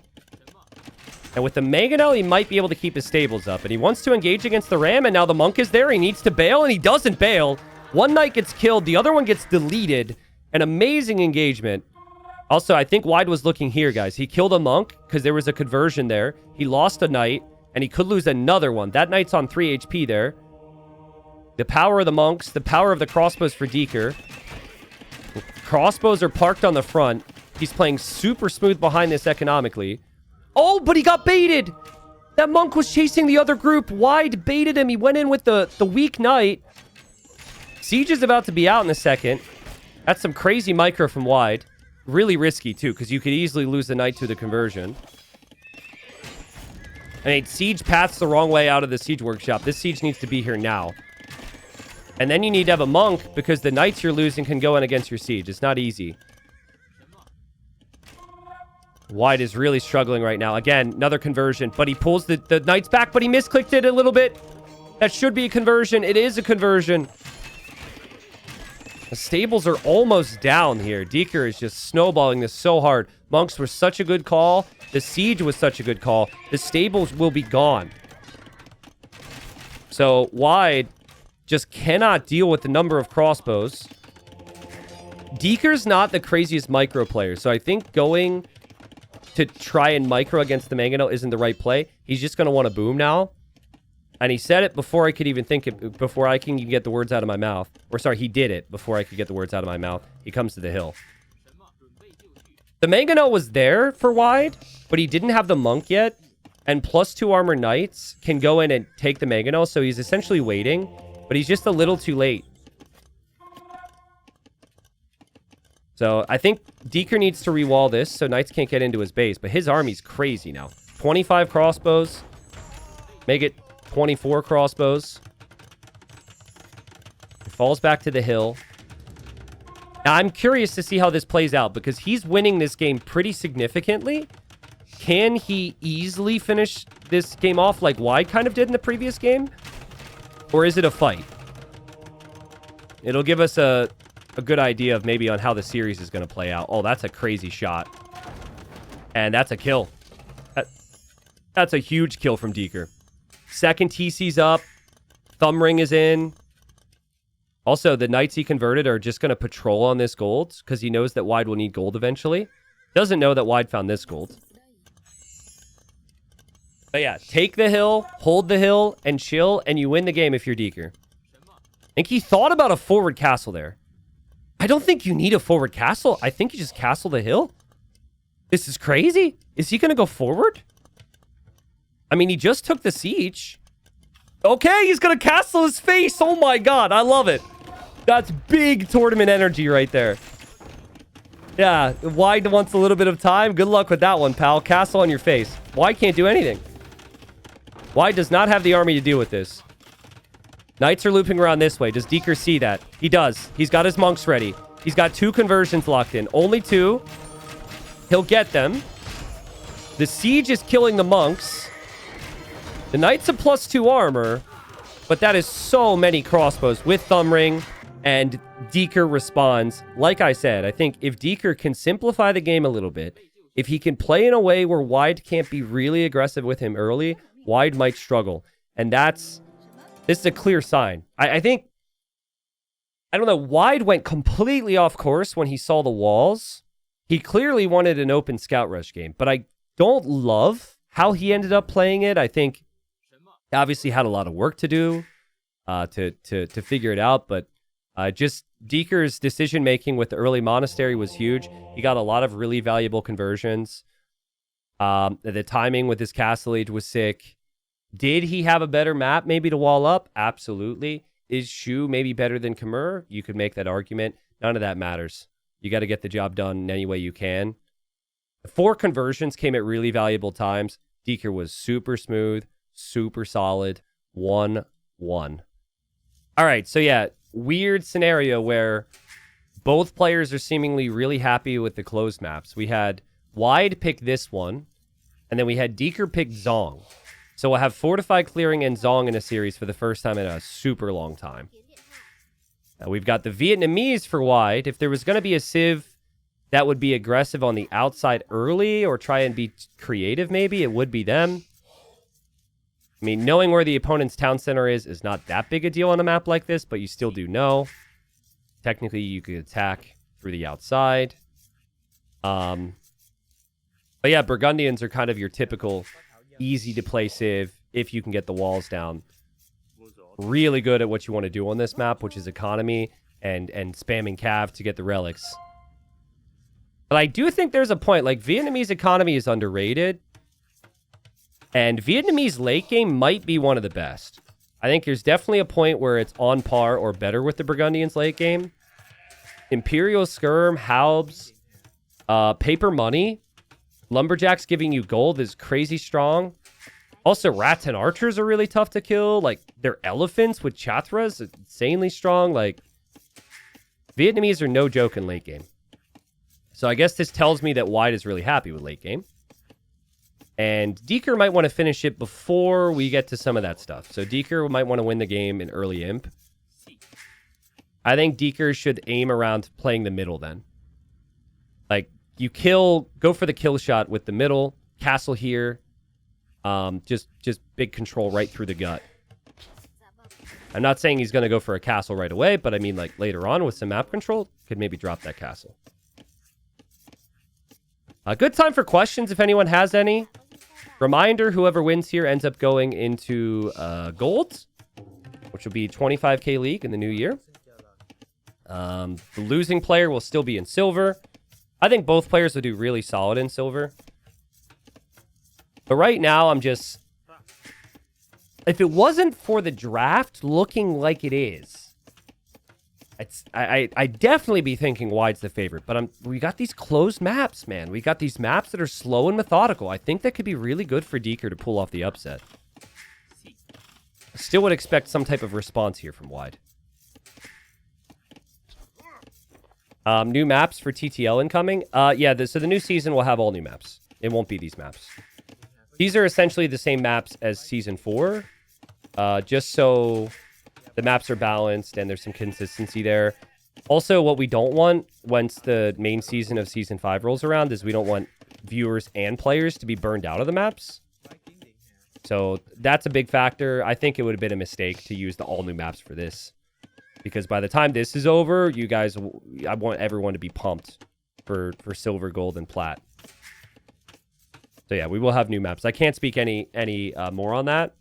And with the mangonel, he might be able to keep his stables up. And he wants to engage against the ram, and now the monk is there. He needs to bail, and he doesn't bail. One knight gets killed. The other one gets deleted. An amazing engagement. Also, I think Wide was looking here, guys. He killed a monk because there was a conversion there. He lost a knight, and he could lose another one. That knight's on 3 HP there. The power of the monks, the power of the crossbows for deaKer. Crossbows are parked on the front. He's playing super smooth behind this economically. Oh, but he got baited. That monk was chasing the other group. Wide baited him. He went in with the weak knight. Siege is about to be out in a second. That's some crazy micro from Wide. Really risky, too, because you could easily lose the knight to the conversion. I mean, Siege paths the wrong way out of the Siege Workshop. This Siege needs to be here now. And then you need to have a monk, because the knights you're losing can go in against your Siege. It's not easy. Wide is really struggling right now. Again, another conversion, but he pulls the knights back, but he misclicked it a little bit. That should be a conversion. It is a conversion. The stables are almost down here. deaKer is just snowballing this so hard. Monks were such a good call. The siege was such a good call. The stables will be gone. So Wide just cannot deal with the number of crossbows. deaKer's not the craziest micro player, so I think going to try and micro against the mangonel isn't the right play. He's just going to want to boom now. And he said it before I could even think it, before I can get the words out of my mouth. Or sorry, he did it before I could get the words out of my mouth. He comes to the hill. The mangonel was there for Wide, but he didn't have the monk yet. And +2 armor knights can go in and take the mangonel, so he's essentially waiting. But he's just a little too late. So I think deaKer needs to rewall this so knights can't get into his base. But his army's crazy now. 25 crossbows. Make it 24 crossbows. He falls back to the hill. Now, I'm curious to see how this plays out because he's winning this game pretty significantly. Can he easily finish this game off like Wide kind of did in the previous game? Or is it a fight? It'll give us a good idea of maybe on how the series is going to play out. Oh, that's a crazy shot. And that's a kill. That's a huge kill from deaKer. Second TC's up. Thumb ring is in. Also, the knights he converted are just going to patrol on this gold because he knows that Wide will need gold eventually. Doesn't know that Wide found this gold. But yeah, take the hill, hold the hill, and chill, and you win the game if you're deaKer. I think he thought about a forward castle there. I don't think you need a forward castle. I think you just castle the hill. This is crazy. Is he going to go forward? I mean, he just took the siege. Okay, he's going to castle his face. Oh my god, I love it. That's big tournament energy right there. Yeah, Wide wants a little bit of time. Good luck with that one, pal. Castle on your face. Wide can't do anything. Wide does not have the army to deal with this. Knights are looping around this way. Does deaKer see that? He does. He's got his monks ready. He's got 2 conversions locked in. Only 2. He'll get them. The siege is killing the monks. The Knight's a +2 armor, but that is so many crossbows with thumb ring, and deaKer responds. Like I said, I think if deaKer can simplify the game a little bit, if he can play in a way where Wide can't be really aggressive with him early, Wide might struggle. And this is a clear sign. I think, I don't know, Wide went completely off course when he saw the walls. He clearly wanted an open scout rush game, but I don't love how he ended up playing it. I think obviously had a lot of work to do to figure it out, but just deaKer's decision making with the early monastery was huge. He got a lot of really valuable conversions. The timing with his castle age was sick. Did he have a better map maybe to wall up? Absolutely. Is Shu maybe better than Khmer? You could make that argument. None of that matters. You got to get the job done in any way you can. The 4 conversions came at really valuable times. deaKer was super smooth, super solid. 1-1. All right, so yeah, weird scenario where both players are seemingly really happy with the closed maps. We had Wide pick this one, and then we had deaKer pick Zong. So we'll have Fortified Clearing and Zong in a series for the first time in a super long time. Now we've got the Vietnamese for Wide. If there was going to be a Civ that would be aggressive on the outside early or try and be creative maybe, it would be them. I mean, knowing where the opponent's town center is not that big a deal on a map like this, but you still do know. Technically, you could attack through the outside. But yeah, Burgundians are kind of your typical easy-to-play Civ if you can get the walls down. Really good at what you want to do on this map, which is economy and spamming cav to get the relics. But I do think there's a point, like, Vietnamese economy is underrated. And Vietnamese late game might be one of the best. I think there's definitely a point where it's on par or better with the Burgundians late game. Imperial Skirm, Halbs, paper money, Lumberjacks giving you gold is crazy strong. Also, Rats and Archers are really tough to kill. Like, they're elephants with Chatras, insanely strong. Like, Vietnamese are no joke in late game. So I guess this tells me that Wide is really happy with late game. And deaKer might want to finish it before we get to some of that stuff. So deaKer might want to win the game in early imp. I think deaKer should aim around playing the middle then. Like, you go for the kill shot with the middle, castle here. Just big control right through the gut. I'm not saying he's going to go for a castle right away, but I mean, like, later on with some map control, could maybe drop that castle. A good time for questions if anyone has any. Reminder, whoever wins here ends up going into gold, which will be 25k league in the new year. The losing player will still be in silver. I think both players will do really solid in silver. But right now, I'm just... If it wasn't for the draft looking like it is, I'd definitely be thinking Wide's the favorite. But we got these closed maps, man. We got these maps that are slow and methodical. I think that could be really good for deaKer to pull off the upset. I still would expect some type of response here from Wide. New maps for TTL incoming. Yeah, so the new season will have all new maps. It won't be these maps. These are essentially the same maps as Season 4. Just so the maps are balanced and there's some consistency there. Also, what we don't want once the main season of Season 5 rolls around is we don't want viewers and players to be burned out of the maps. So that's a big factor. I think it would have been a mistake to use the all-new maps for this. Because by the time this is over, you guys, I want everyone to be pumped for silver, gold, and plat. So yeah, we will have new maps. I can't speak any more on that.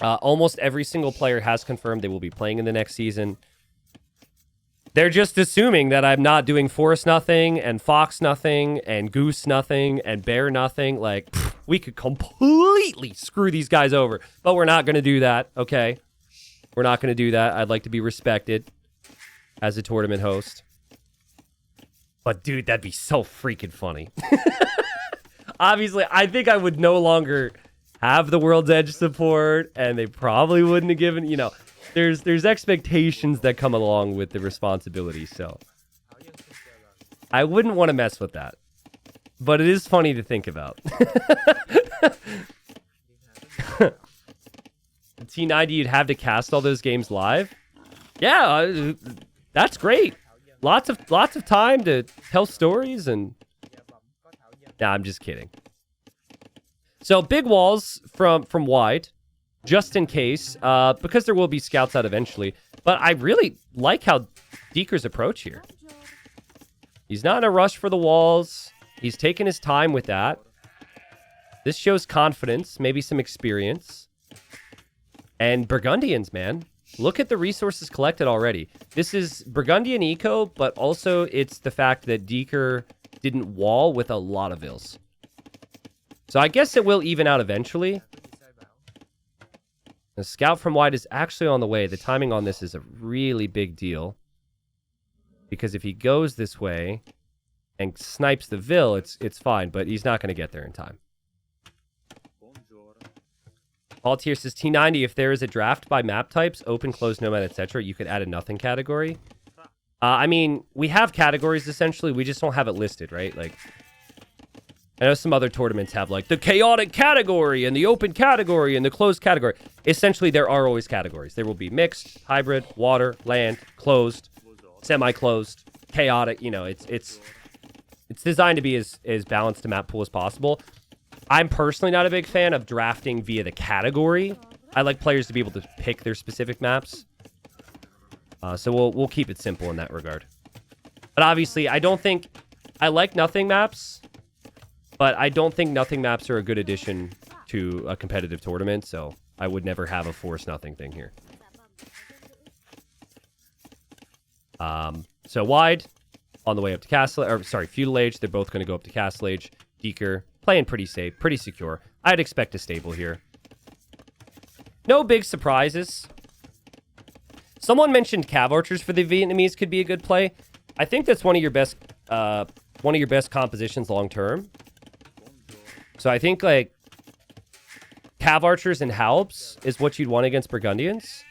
Almost every single player has confirmed they will be playing in the next season. They're just assuming that I'm not doing Forest nothing, and Fox nothing, and Goose nothing, and Bear nothing. Like, we could completely screw these guys over. But we're not going to do that, okay? We're not going to do that. I'd like to be respected as a tournament host. But, dude, that'd be so freaking funny. Obviously, I think I would no longer have the World's Edge support, and they probably wouldn't have given, you know, there's expectations that come along with the responsibility, so I wouldn't want to mess with that. But it is funny to think about. T90 you'd have to cast all those games live. Yeah, that's great. Lots of time to tell stories and... Nah, I'm just kidding. So big walls from wide, just in case, because there will be scouts out eventually. But I really like how deaKer's approach here. He's not in a rush for the walls. He's taking his time with that. This shows confidence, maybe some experience. And Burgundians, man. Look at the resources collected already. This is Burgundian eco, but also it's the fact that deaKer didn't wall with a lot of vills. So I guess it will even out eventually. The scout from wide is actually on the way. The timing on this is a really big deal. Because if he goes this way and snipes the vill, it's fine, but he's not going to get there in time. Altier says, T90, if there is a draft by map types, open, close, nomad, etc., you could add a nothing category. I mean, we have categories, essentially. We just don't have it listed, right? Like, I know some other tournaments have, like, the chaotic category and the open category and the closed category. Essentially, there are always categories. There will be mixed, hybrid, water, land, closed, semi-closed, chaotic. You know, it's designed to be as balanced a map pool as possible. I'm personally not a big fan of drafting via the category. I like players to be able to pick their specific maps. So we'll keep it simple in that regard. But obviously, I like nothing maps, but I don't think nothing maps are a good addition to a competitive tournament, so I would never have a force nothing thing here. So wide, on the way up to Castle, or sorry, Feudal Age, they're both going to go up to Castle Age. deaKer, playing pretty safe, pretty secure. I'd expect a stable here. No big surprises. Someone mentioned Cav Archers for the Vietnamese could be a good play. I think that's one of your best compositions long term. So I think like Cav Archers and Halbs is what you'd want against Burgundians.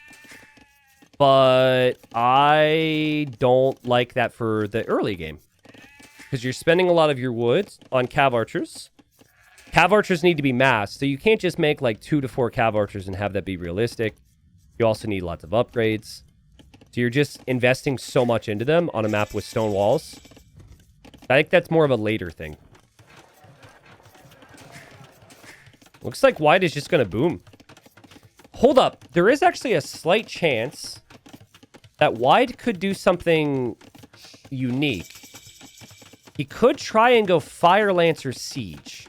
But I don't like that for the early game. Because you're spending a lot of your wood on Cav Archers. Cav Archers need to be massed, so you can't just make like 2 to 4 Cav Archers and have that be realistic. You also need lots of upgrades. So you're just investing so much into them on a map with stone walls. I think that's more of a later thing. Looks like wide is just going to boom. Hold up. There is actually a slight chance that wide could do something unique. He could try and go Fire Lancer Siege.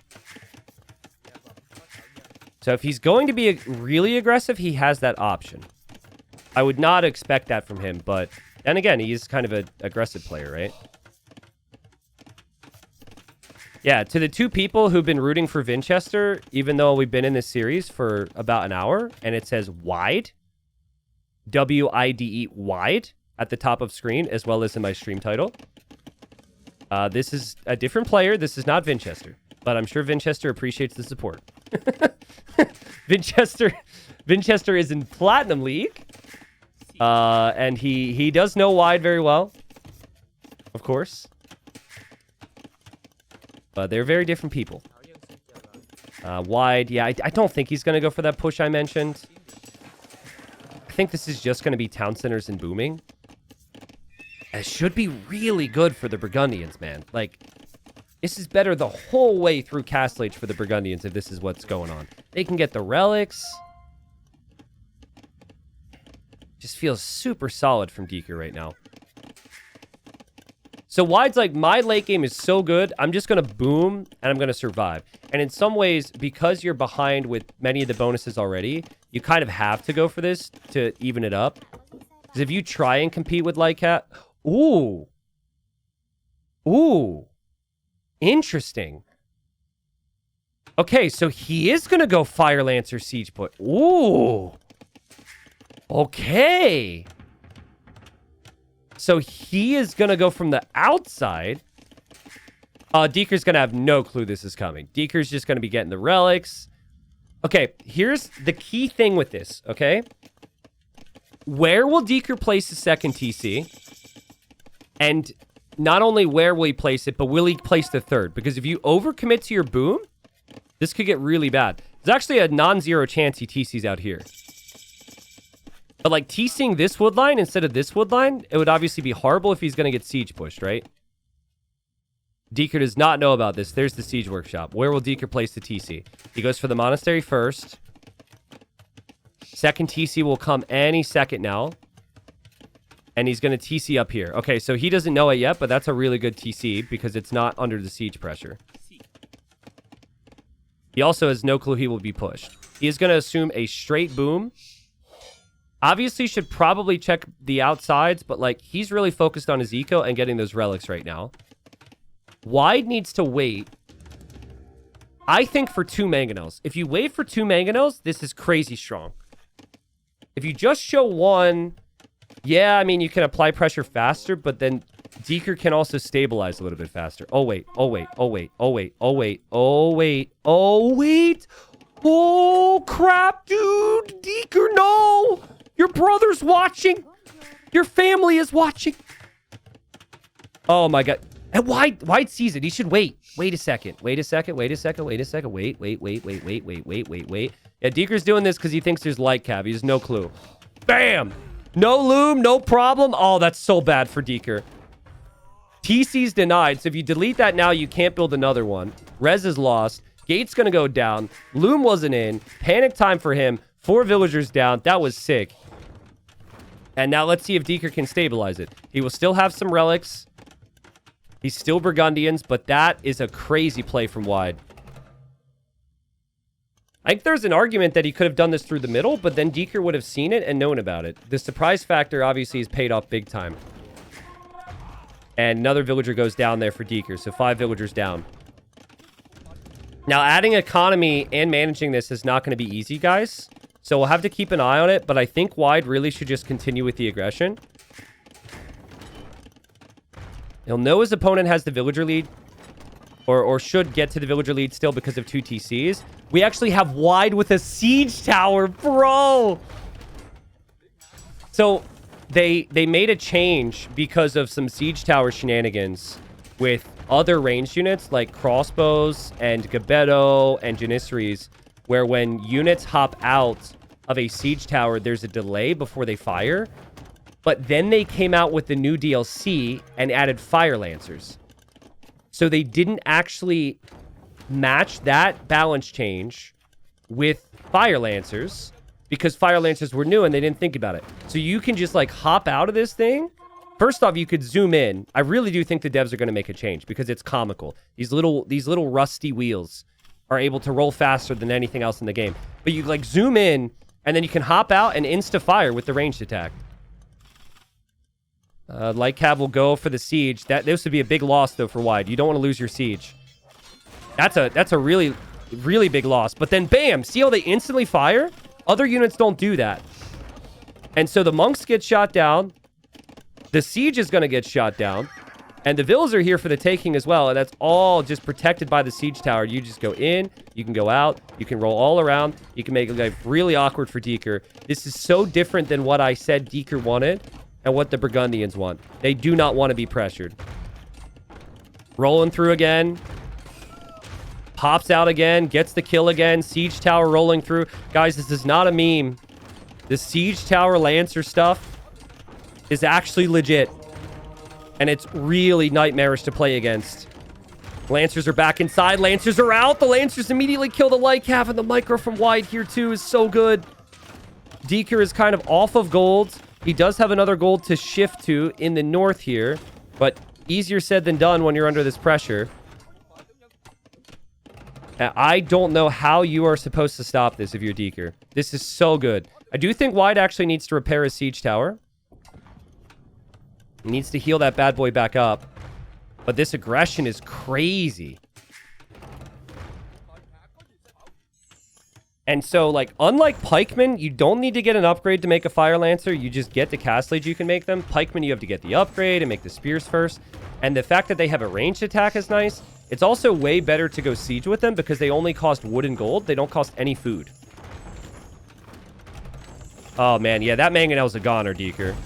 So if he's going to be really aggressive, he has that option. I would not expect that from him, but then again, he's kind of an aggressive player, right? Yeah, to the two people who've been rooting for Winchester, even though we've been in this series for about an hour, and it says wide, W-I-D-E, wide, at the top of screen, as well as in my stream title. This is a different player. This is not Winchester, but I'm sure Winchester appreciates the support. Winchester is in Platinum League, and he does know wide very well, of course. But they're very different people. Wide, yeah, I don't think he's going to go for that push I mentioned. I think this is just going to be town centers and booming. It should be really good for the Burgundians, man. Like, this is better the whole way through Castle Age for the Burgundians if this is what's going on. They can get the relics. Just feels super solid from deaKer right now. So wide's like, my late game is so good, I'm just going to boom, and I'm going to survive. And in some ways, because you're behind with many of the bonuses already, you kind of have to go for this to even it up. Because if you try and compete with Lightcat... Ooh. Ooh. Interesting. Okay, so he is going to go Fire Lancer Siege Put. Ooh. Okay. So he is going to go from the outside. deaKer's going to have no clue this is coming. deaKer's just going to be getting the relics. Okay, here's the key thing with this, okay? Where will deaKer place his second TC? And not only where will he place it, but will he place the third? Because if you overcommit to your boom, this could get really bad. There's actually a non-zero chance he TC's out here. But like TCing this wood line instead of this wood line, it would obviously be horrible if he's going to get siege pushed, right? deaKer does not know about this. There's the siege workshop. Where will deaKer place the TC? He goes for the monastery first. Second TC will come any second now. And he's going to TC up here. Okay, so he doesn't know it yet, but that's a really good TC because it's not under the siege pressure. He also has no clue he will be pushed. He is going to assume a straight boom. Obviously, should probably check the outsides, but like he's really focused on his eco and getting those relics right now. Wide needs to wait. I think for 2 mangonels. If you wait for 2 mangonels, this is crazy strong. If you just show 1, yeah, I mean, you can apply pressure faster, but then deaKer can also stabilize a little bit faster. Oh, wait. Oh, wait. Oh, wait. Oh, wait. Oh, wait. Oh, wait. Oh, wait. Oh, crap, dude. deaKer, no. Your brother's watching. Your family is watching. Oh, my God. And Wide sees it. He should wait. Wait a second. Wait a second. Wait a second. Wait a second. Wait. Yeah, deaKer's doing this because he thinks there's light cav. He has no clue. Bam! No loom, no problem. Oh, that's so bad for deaKer. TC's denied. So if you delete that now, you can't build another one. Res is lost. Gate's going to go down. Loom wasn't in. Panic time for him. 4 villagers down. That was sick. And now let's see if deaKer can stabilize it. He will still have some relics. He's still Burgundians, but that is a crazy play from Wide. I think there's an argument that he could have done this through the middle, but then deaKer would have seen it and known about it. The surprise factor obviously is paid off big time. And another villager goes down there for deaKer, so 5 villagers down. Now, adding economy and managing this is not going to be easy, guys. So we'll have to keep an eye on it, but I think Wide really should just continue with the aggression. He'll know his opponent has the villager lead, or should get to the villager lead still because of 2 TCs. We actually have Wide with a siege tower, bro! So, they made a change because of some siege tower shenanigans with other ranged units like crossbows and Gabetto and Janissaries, where when units hop out of a siege tower, there's a delay before they fire. But then they came out with the new DLC and added Fire Lancers. So they didn't actually match that balance change with Fire Lancers because Fire Lancers were new and they didn't think about it. So you can just like hop out of this thing. First off, you could zoom in. I really do think the devs are going to make a change because it's comical. These little rusty wheels are able to roll faster than anything else in the game. But you like zoom in and then you can hop out and insta-fire with the ranged attack. Light Cav will go for the siege. This would be a big loss, though, for Wide. You don't want to lose your siege. That's a really, really big loss. But then, bam! See how they instantly fire? Other units don't do that. And so the monks get shot down. The siege is going to get shot down. And the villas are here for the taking as well. And that's all just protected by the siege tower. You just go in. You can go out. You can roll all around. You can make it like really awkward for deaKer. This is so different than what I said deaKer wanted. And what the Burgundians want. They do not want to be pressured. Rolling through again. Pops out again. Gets the kill again. Siege tower rolling through. Guys, this is not a meme. The siege tower Lancer stuff is actually legit. And it's really nightmarish to play against. Lancers are back inside. Lancers are out. The Lancers immediately kill the light cav. And the micro from Wide here too is so good. deaKer is kind of off of gold. He does have another gold to shift to in the north here, but easier said than done when you're under this pressure. I don't know how you are supposed to stop this if you're deaKer. This is so good. I do think Wide actually needs to repair his siege tower. He needs to heal that bad boy back up. But this aggression is crazy. And so, like, unlike Pikemen, you don't need to get an upgrade to make a Fire Lancer. You just get the Castlage, you can make them. Pikemen, you have to get the upgrade and make the spears first. And the fact that they have a ranged attack is nice. It's also way better to go siege with them because they only cost wood and gold. They don't cost any food. Oh, man. Yeah, that Mangonel's a goner, deaKer.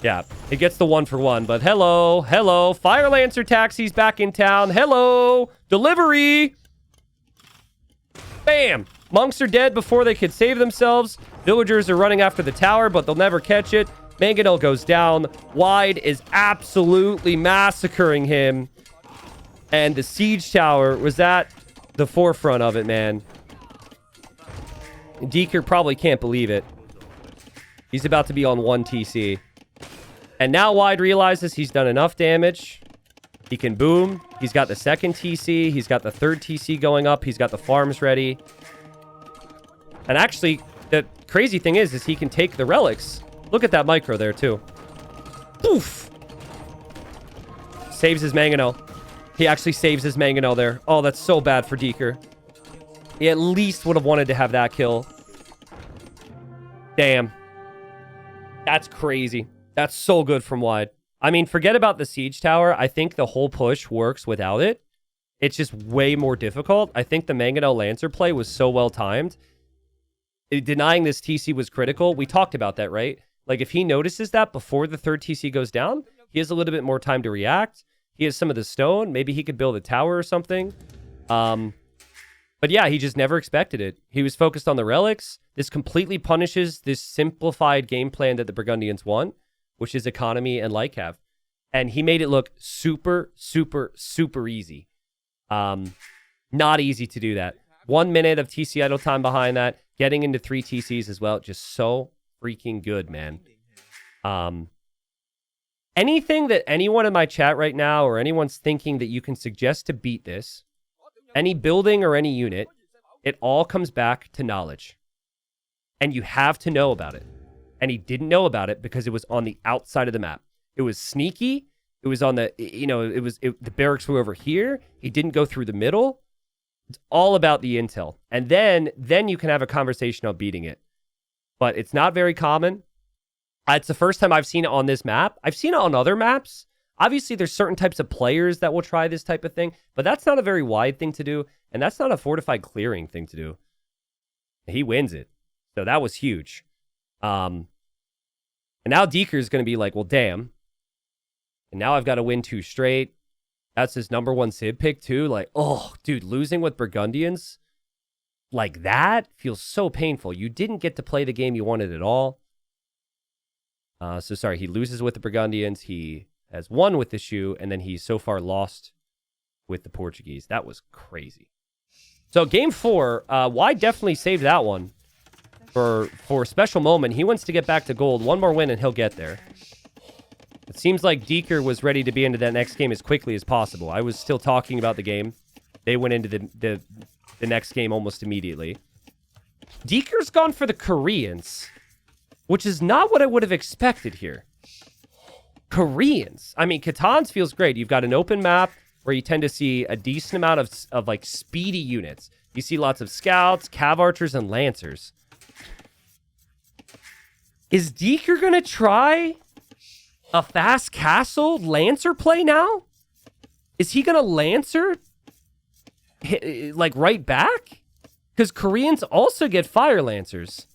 Yeah, it gets the 1-for-1. But hello. Fire Lancer taxi's back in town. Hello. Delivery. Bam. Monks are dead before they could save themselves. Villagers are running after the tower, but they'll never catch it. Mangonel goes down. Wide is absolutely massacring him. And the siege tower was at the forefront of it, man. deaKer probably can't believe it. He's about to be on 1 TC. And now Wide realizes he's done enough damage. He can boom. He's got the 2nd TC. He's got the 3rd TC going up. He's got the farms ready. And actually, the crazy thing is he can take the relics. Look at that micro there, too. Poof! Saves his Mangonel. He actually saves his Mangonel there. Oh, that's so bad for deaKer. He at least would have wanted to have that kill. Damn. That's crazy. That's so good from Wide. I mean, forget about the siege tower. I think the whole push works without it. It's just way more difficult. I think the Mangonel Lancer play was so well timed. Denying this TC was critical. We talked about that, right? Like, if he notices that before the 3rd TC goes down, he has a little bit more time to react. He has some of the stone. Maybe he could build a tower or something. But yeah, he just never expected it. He was focused on the relics. This completely punishes this simplified game plan that the Burgundians want, which is economy and light cav. And he made it look super, super, super easy. Not easy to do that. 1 minute of TC idle time behind that. Getting into 3 TCs as well. Just so freaking good, man. Anything that anyone in my chat right now or anyone's thinking that you can suggest to beat this, any building or any unit, it all comes back to knowledge. And you have to know about it. And he didn't know about it because it was on the outside of the map. It was sneaky. It was on the, the barracks were over here. He didn't go through the middle. It's all about the intel. And then you can have a conversation on beating it. But it's not very common. It's the first time I've seen it on this map. I've seen it on other maps. Obviously, there's certain types of players that will try this type of thing, but that's not a very wide thing to do, and that's not a fortified clearing thing to do. He wins it. So that was huge. And now deaKer is going to be like, well, damn. And now I've got to win 2 straight. That's his number 1 Civ pick, too. Like, oh, dude, losing with Burgundians like that feels so painful. You didn't get to play the game you wanted at all. So sorry, he loses with the Burgundians. He has won with the Shu, and then he's so far lost with the Portuguese. That was crazy. So game 4, Wide definitely saved that one for a special moment. He wants to get back to gold. 1 more win, and he'll get there. It seems like deaKer was ready to be into that next game as quickly as possible. I was still talking about the game. They went into the next game almost immediately. deaKer's gone for the Koreans, which is not what I would have expected here. Koreans. I mean, Catan's feels great. You've got an open map where you tend to see a decent amount of like speedy units. You see lots of scouts, cav archers, and lancers. Is deaKer gonna try a fast castle lancer play now? Is he gonna lancer like right back? Because Koreans also get fire lancers.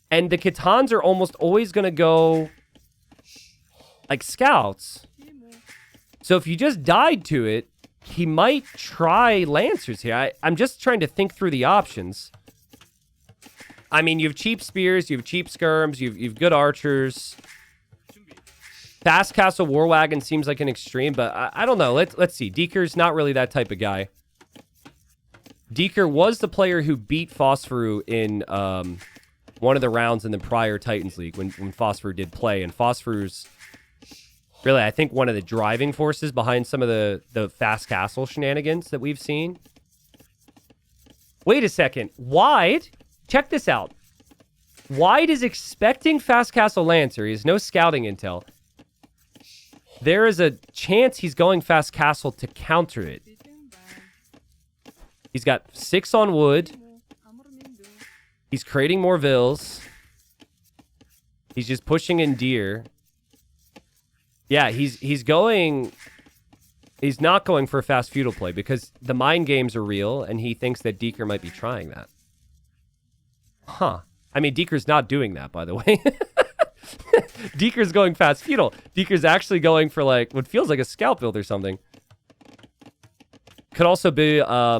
And the Catans are almost always gonna go like scouts. So if you just died to it, he might try lancers here. I'm just trying to think through the options. I mean, you have cheap spears, you have cheap skirms, you've good archers. Fast Castle War Wagon seems like an extreme, but I don't know. Let's see. deaKer's not really that type of guy. deaKer was the player who beat Phosphorus in one of the rounds in the prior Titans League when Phosphorus did play. And Phosphorus, really, I think one of the driving forces behind some of the Fast Castle shenanigans that we've seen. Wait a second. Wide? Check this out. Wide is expecting Fast Castle Lancer. He has no scouting intel. There is a chance he's going Fast Castle to counter it. He's got 6 on wood. He's creating more vills. He's just pushing in deer. Yeah, he's going... He's not going for a fast feudal play because the mind games are real, and he thinks that deaKer might be trying that. Huh. I mean, deaKer's not doing that, by the way. deaKer's going fast feudal. deaKer's actually going for, like, what feels like a scout build or something. Could also be, I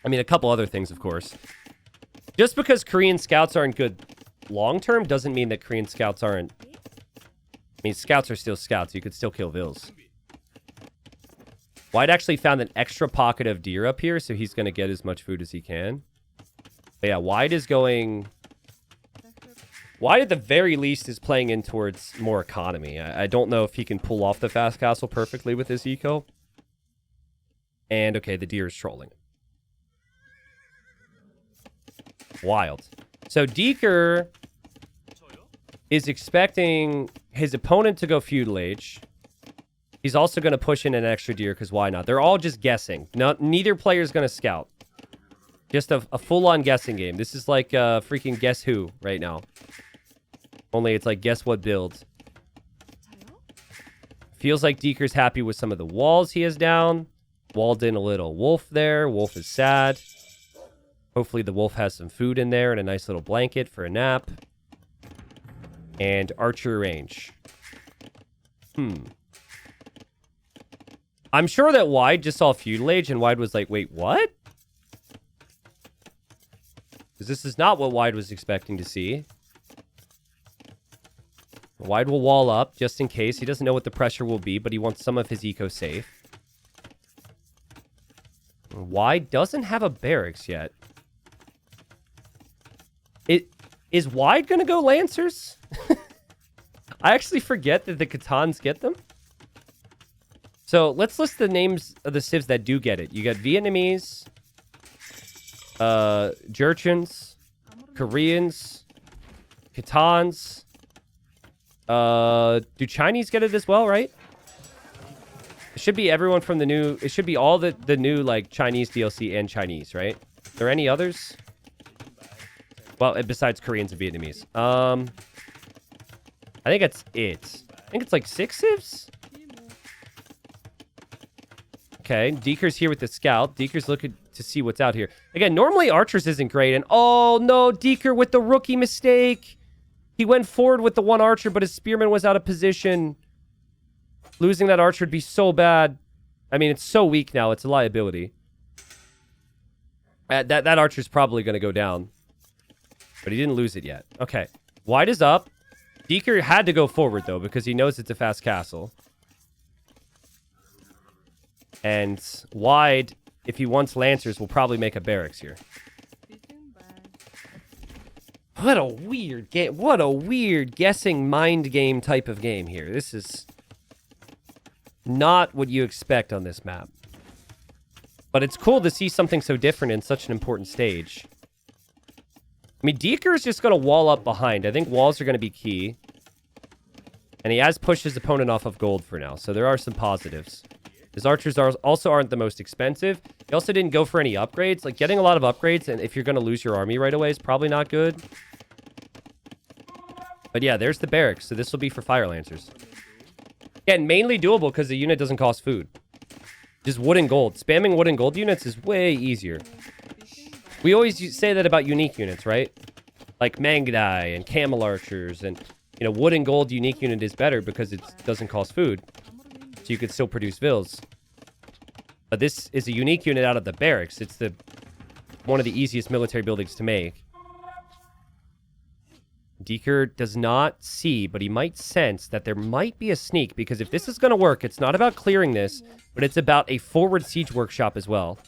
mean, a couple other things, of course. Just because Korean scouts aren't good long-term doesn't mean that Korean scouts aren't... I mean, scouts are still scouts. You could still kill Vils. White actually found an extra pocket of deer up here, so he's going to get as much food as he can. But yeah, White is going... White, at the very least, is playing in towards more economy. I don't know if he can pull off the fast castle perfectly with his eco. And, okay, the deer is trolling. Wild. So, deaKer is expecting his opponent to go feudal age. He's also going to push in an extra deer, because why not? They're all just guessing. Neither player is going to scout. Just a full-on guessing game. This is like freaking Guess Who right now. Only it's like guess what build. Feels like deaKer's happy with some of the walls he has down. Walled in a little wolf there. Wolf is sad. Hopefully the wolf has some food in there and a nice little blanket for a nap. And archer range. I'm sure that Wide just saw feudal age and Wide was like, wait, what? Because this is not what Wide was expecting to see. Wide will wall up just in case. He doesn't know what the pressure will be, but he wants some of his eco safe. Wide doesn't have a barracks yet. Is Wide going to go Lancers? I actually forget that the Khitans get them. So let's list the names of the civs that do get it. You got Vietnamese, Jurchens, Koreans, Khitans. Do Chinese get it as well, right? It should be everyone from the new... It should be all the new, like, Chinese DLC and Chinese, right? Are there any others? Well, besides Koreans and Vietnamese. I think that's it. I think it's like 6 civs? Okay, deaKer's here with the scout. deaKer's looking to see what's out here. Again, normally Archers isn't great, and... Oh, no, deaKer with the rookie mistake! He went forward with the one archer, but his spearman was out of position. Losing that archer would be so bad. I mean, it's so weak now. It's a liability. That archer's probably going to go down. But he didn't lose it yet. Okay. Wide is up. deaKer had to go forward, though, because he knows it's a fast castle. And Wide, if he wants Lancers, will probably make a barracks here. What a weird game. What a weird guessing mind game type of game here. This is not what you expect on this map. But it's cool to see something so different in such an important stage. I mean, deaKer is just going to wall up behind. I think walls are going to be key. And he has pushed his opponent off of gold for now. So there are some positives. His archers also aren't the most expensive. He also didn't go for any upgrades. Like, getting a lot of upgrades, and if you're going to lose your army right away, is probably not good. But yeah, there's the barracks. So this will be for Fire Lancers. Again, mainly doable because the unit doesn't cost food. Just wood and gold. Spamming wood and gold units is way easier. We always say that about unique units, right? Like Mangdai and Camel Archers. And, you know, wood and gold unique unit is better because it doesn't cost food. So you could still produce Vils. But this is a unique unit out of the barracks. It's one of the easiest military buildings to make. deaKer does not see, but he might sense that there might be a sneak, because if this is going to work, it's not about clearing this, but it's about a forward siege workshop as well.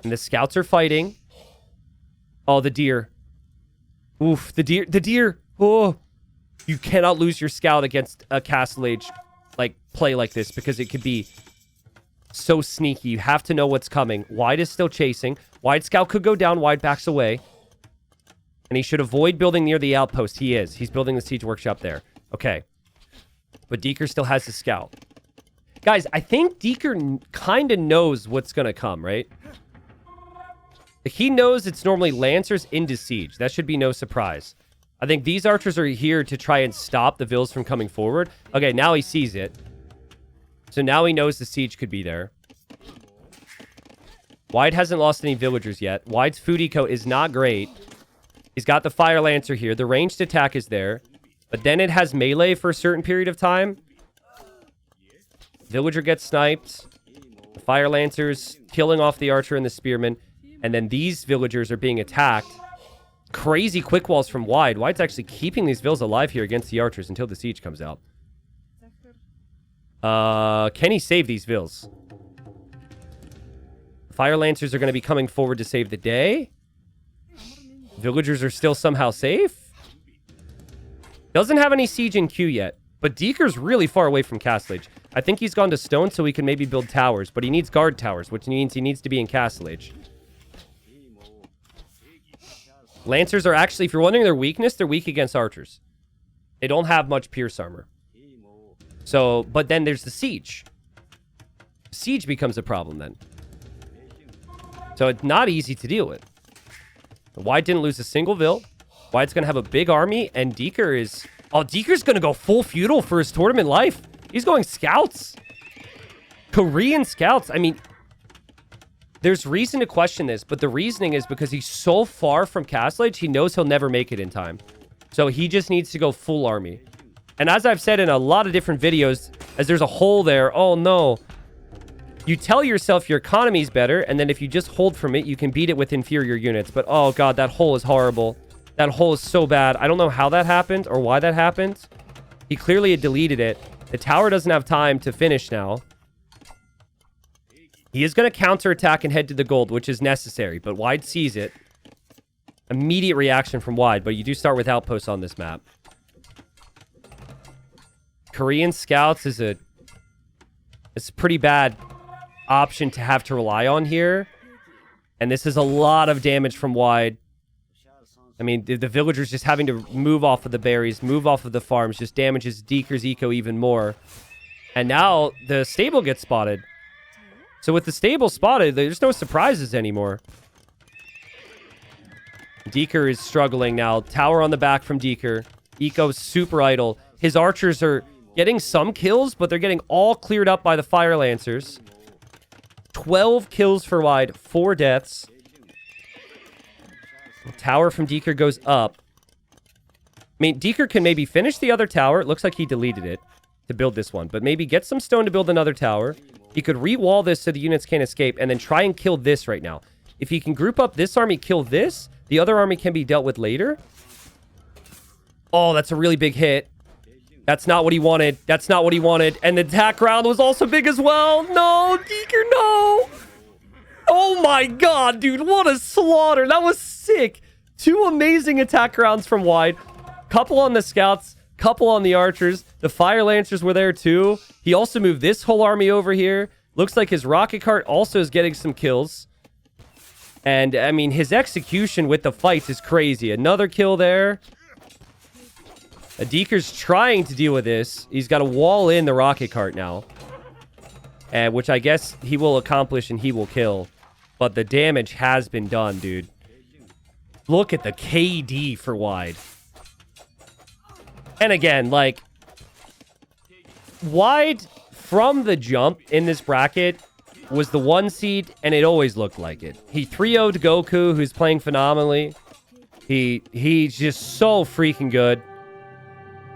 And the scouts are fighting. Oh, the deer. Oof, the deer. Oh, you cannot lose your scout against a castle age play like this, because it could be so sneaky. You have to know what's coming. Wide is still chasing. Wide scout could go down. Wide backs away. And he should avoid building near the outpost. He is. He's building the siege workshop there. Okay. But deaKer still has his scout. Guys, I think deaKer kind of knows what's going to come, right? He knows it's normally Lancers into siege. That should be no surprise. I think these archers are here to try and stop the Vils from coming forward. Okay, now he sees it. So now he knows the siege could be there. Wide hasn't lost any villagers yet. Wide's food eco is not great. He's got the Fire Lancer here. The ranged attack is there. But then it has melee for a certain period of time. Villager gets sniped. The Fire Lancer's killing off the archer and the spearman. And then these villagers are being attacked. Crazy quick walls from Wide. Wide's actually keeping these vills alive here against the archers until the siege comes out. Can he save these vills? Fire Lancers are going to be coming forward to save the day. Villagers are still somehow safe. Doesn't have any siege in queue yet. But deaKer's really far away from Castle Age. I think he's gone to stone so he can maybe build towers. But he needs guard towers, which means he needs to be in Castle Age. Lancers are actually, if you're wondering their weakness, they're weak against archers. They don't have much pierce armor. So, but then there's the siege. Siege becomes a problem then. So it's not easy to deal with. Wide didn't lose a single vill. Wide's going to have a big army, and deaKer is... Oh, deaKer's going to go full feudal for his tournament life. He's going scouts. Korean scouts. I mean, there's reason to question this, but the reasoning is because he's so far from Castle Age, he knows he'll never make it in time. So he just needs to go full army. And as I've said in a lot of different videos, as there's a hole there, oh no. You tell yourself your economy's better, and then if you just hold from it, you can beat it with inferior units. But oh god, that hole is horrible. That hole is so bad. I don't know how that happened or why that happened. He clearly had deleted it. The tower doesn't have time to finish now. He is going to counterattack and head to the gold, which is necessary, but Wide sees it. Immediate reaction from Wide, but you do start with outposts on this map. Korean scouts is a pretty bad option to have to rely on here. And this is a lot of damage from Wide. I mean, the villagers just having to move off of the berries, move off of the farms, just damages deaKer's eco even more. And now the stable gets spotted. So with the stable spotted, there's no surprises anymore. deaKer is struggling now. Tower on the back from deaKer. Eco's super idle. His archers are getting some kills, but they're getting all cleared up by the Fire Lancers. 12 kills for Wide, 4 deaths. Tower from deaKer goes up. I mean, deaKer can maybe finish the other tower. It looks like he deleted it to build this one. But maybe get some stone to build another tower. He could re-wall this so the units can't escape. And then try and kill this right now. If he can group up this army, kill this. The other army can be dealt with later. Oh, that's a really big hit. That's not what he wanted. That's not what he wanted. And the attack round was also big as well. No, deaKer, no. Oh my god, dude. What a slaughter. That was sick. 2 amazing attack rounds from Wide. Couple on the scouts. Couple on the archers. The Fire Lancers were there too. He also moved this whole army over here. Looks like his rocket cart also is getting some kills. And, I mean, his execution with the fights is crazy. Another kill there. deaKer's trying to deal with this. He's got to wall in the rocket cart now. Which I guess he will accomplish and he will kill. But the damage has been done, dude. Look at the KD for Wide. And again, like... Wide, from the jump in this bracket, was the 1 seed, and it always looked like it. He 3-0'd Goku, who's playing phenomenally. He's just so freaking good.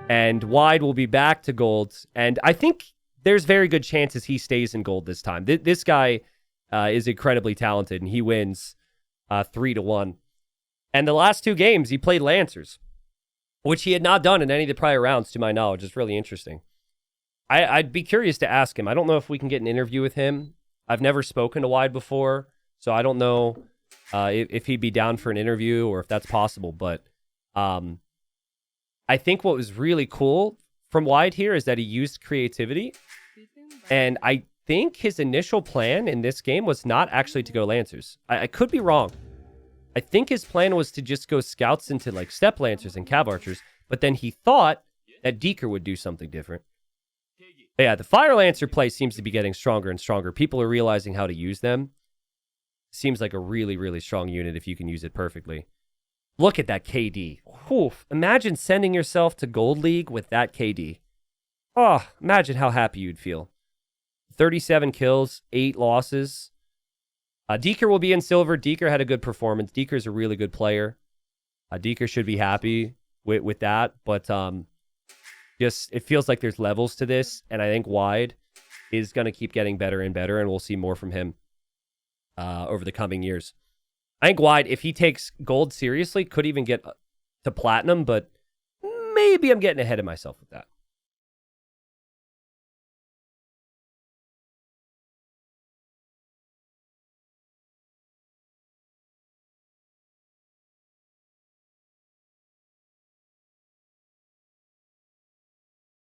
And Wide will be back to gold. And I think there's very good chances he stays in gold this time. This guy is incredibly talented, and he wins 3-1. And the last 2 games, he played Lancers, which he had not done in any of the prior rounds, to my knowledge. It's really interesting. I'd be curious to ask him. I don't know if we can get an interview with him. I've never spoken to Wide before, so I don't know if he'd be down for an interview or if that's possible. But I think what was really cool from Wide here is that he used creativity. And I think his initial plan in this game was not actually to go Lancers. I could be wrong. I think his plan was to just go scouts into like Step Lancers and Cav Archers. But then he thought that deaKer would do something different. But yeah, the Fire Lancer play seems to be getting stronger and stronger. People are realizing how to use them. Seems like a really, really strong unit if you can use it perfectly. Look at that KD. Whew. Imagine sending yourself to Gold League with that KD. Oh, imagine how happy you'd feel. 37 kills, 8 losses. deaKer will be in silver. deaKer had a good performance. deaKer's a really good player. deaKer should be happy with that. But just it feels like there's levels to this. And I think Wide is going to keep getting better and better. And we'll see more from him over the coming years. I think Wide, if he takes gold seriously, could even get to platinum, but maybe I'm getting ahead of myself with that.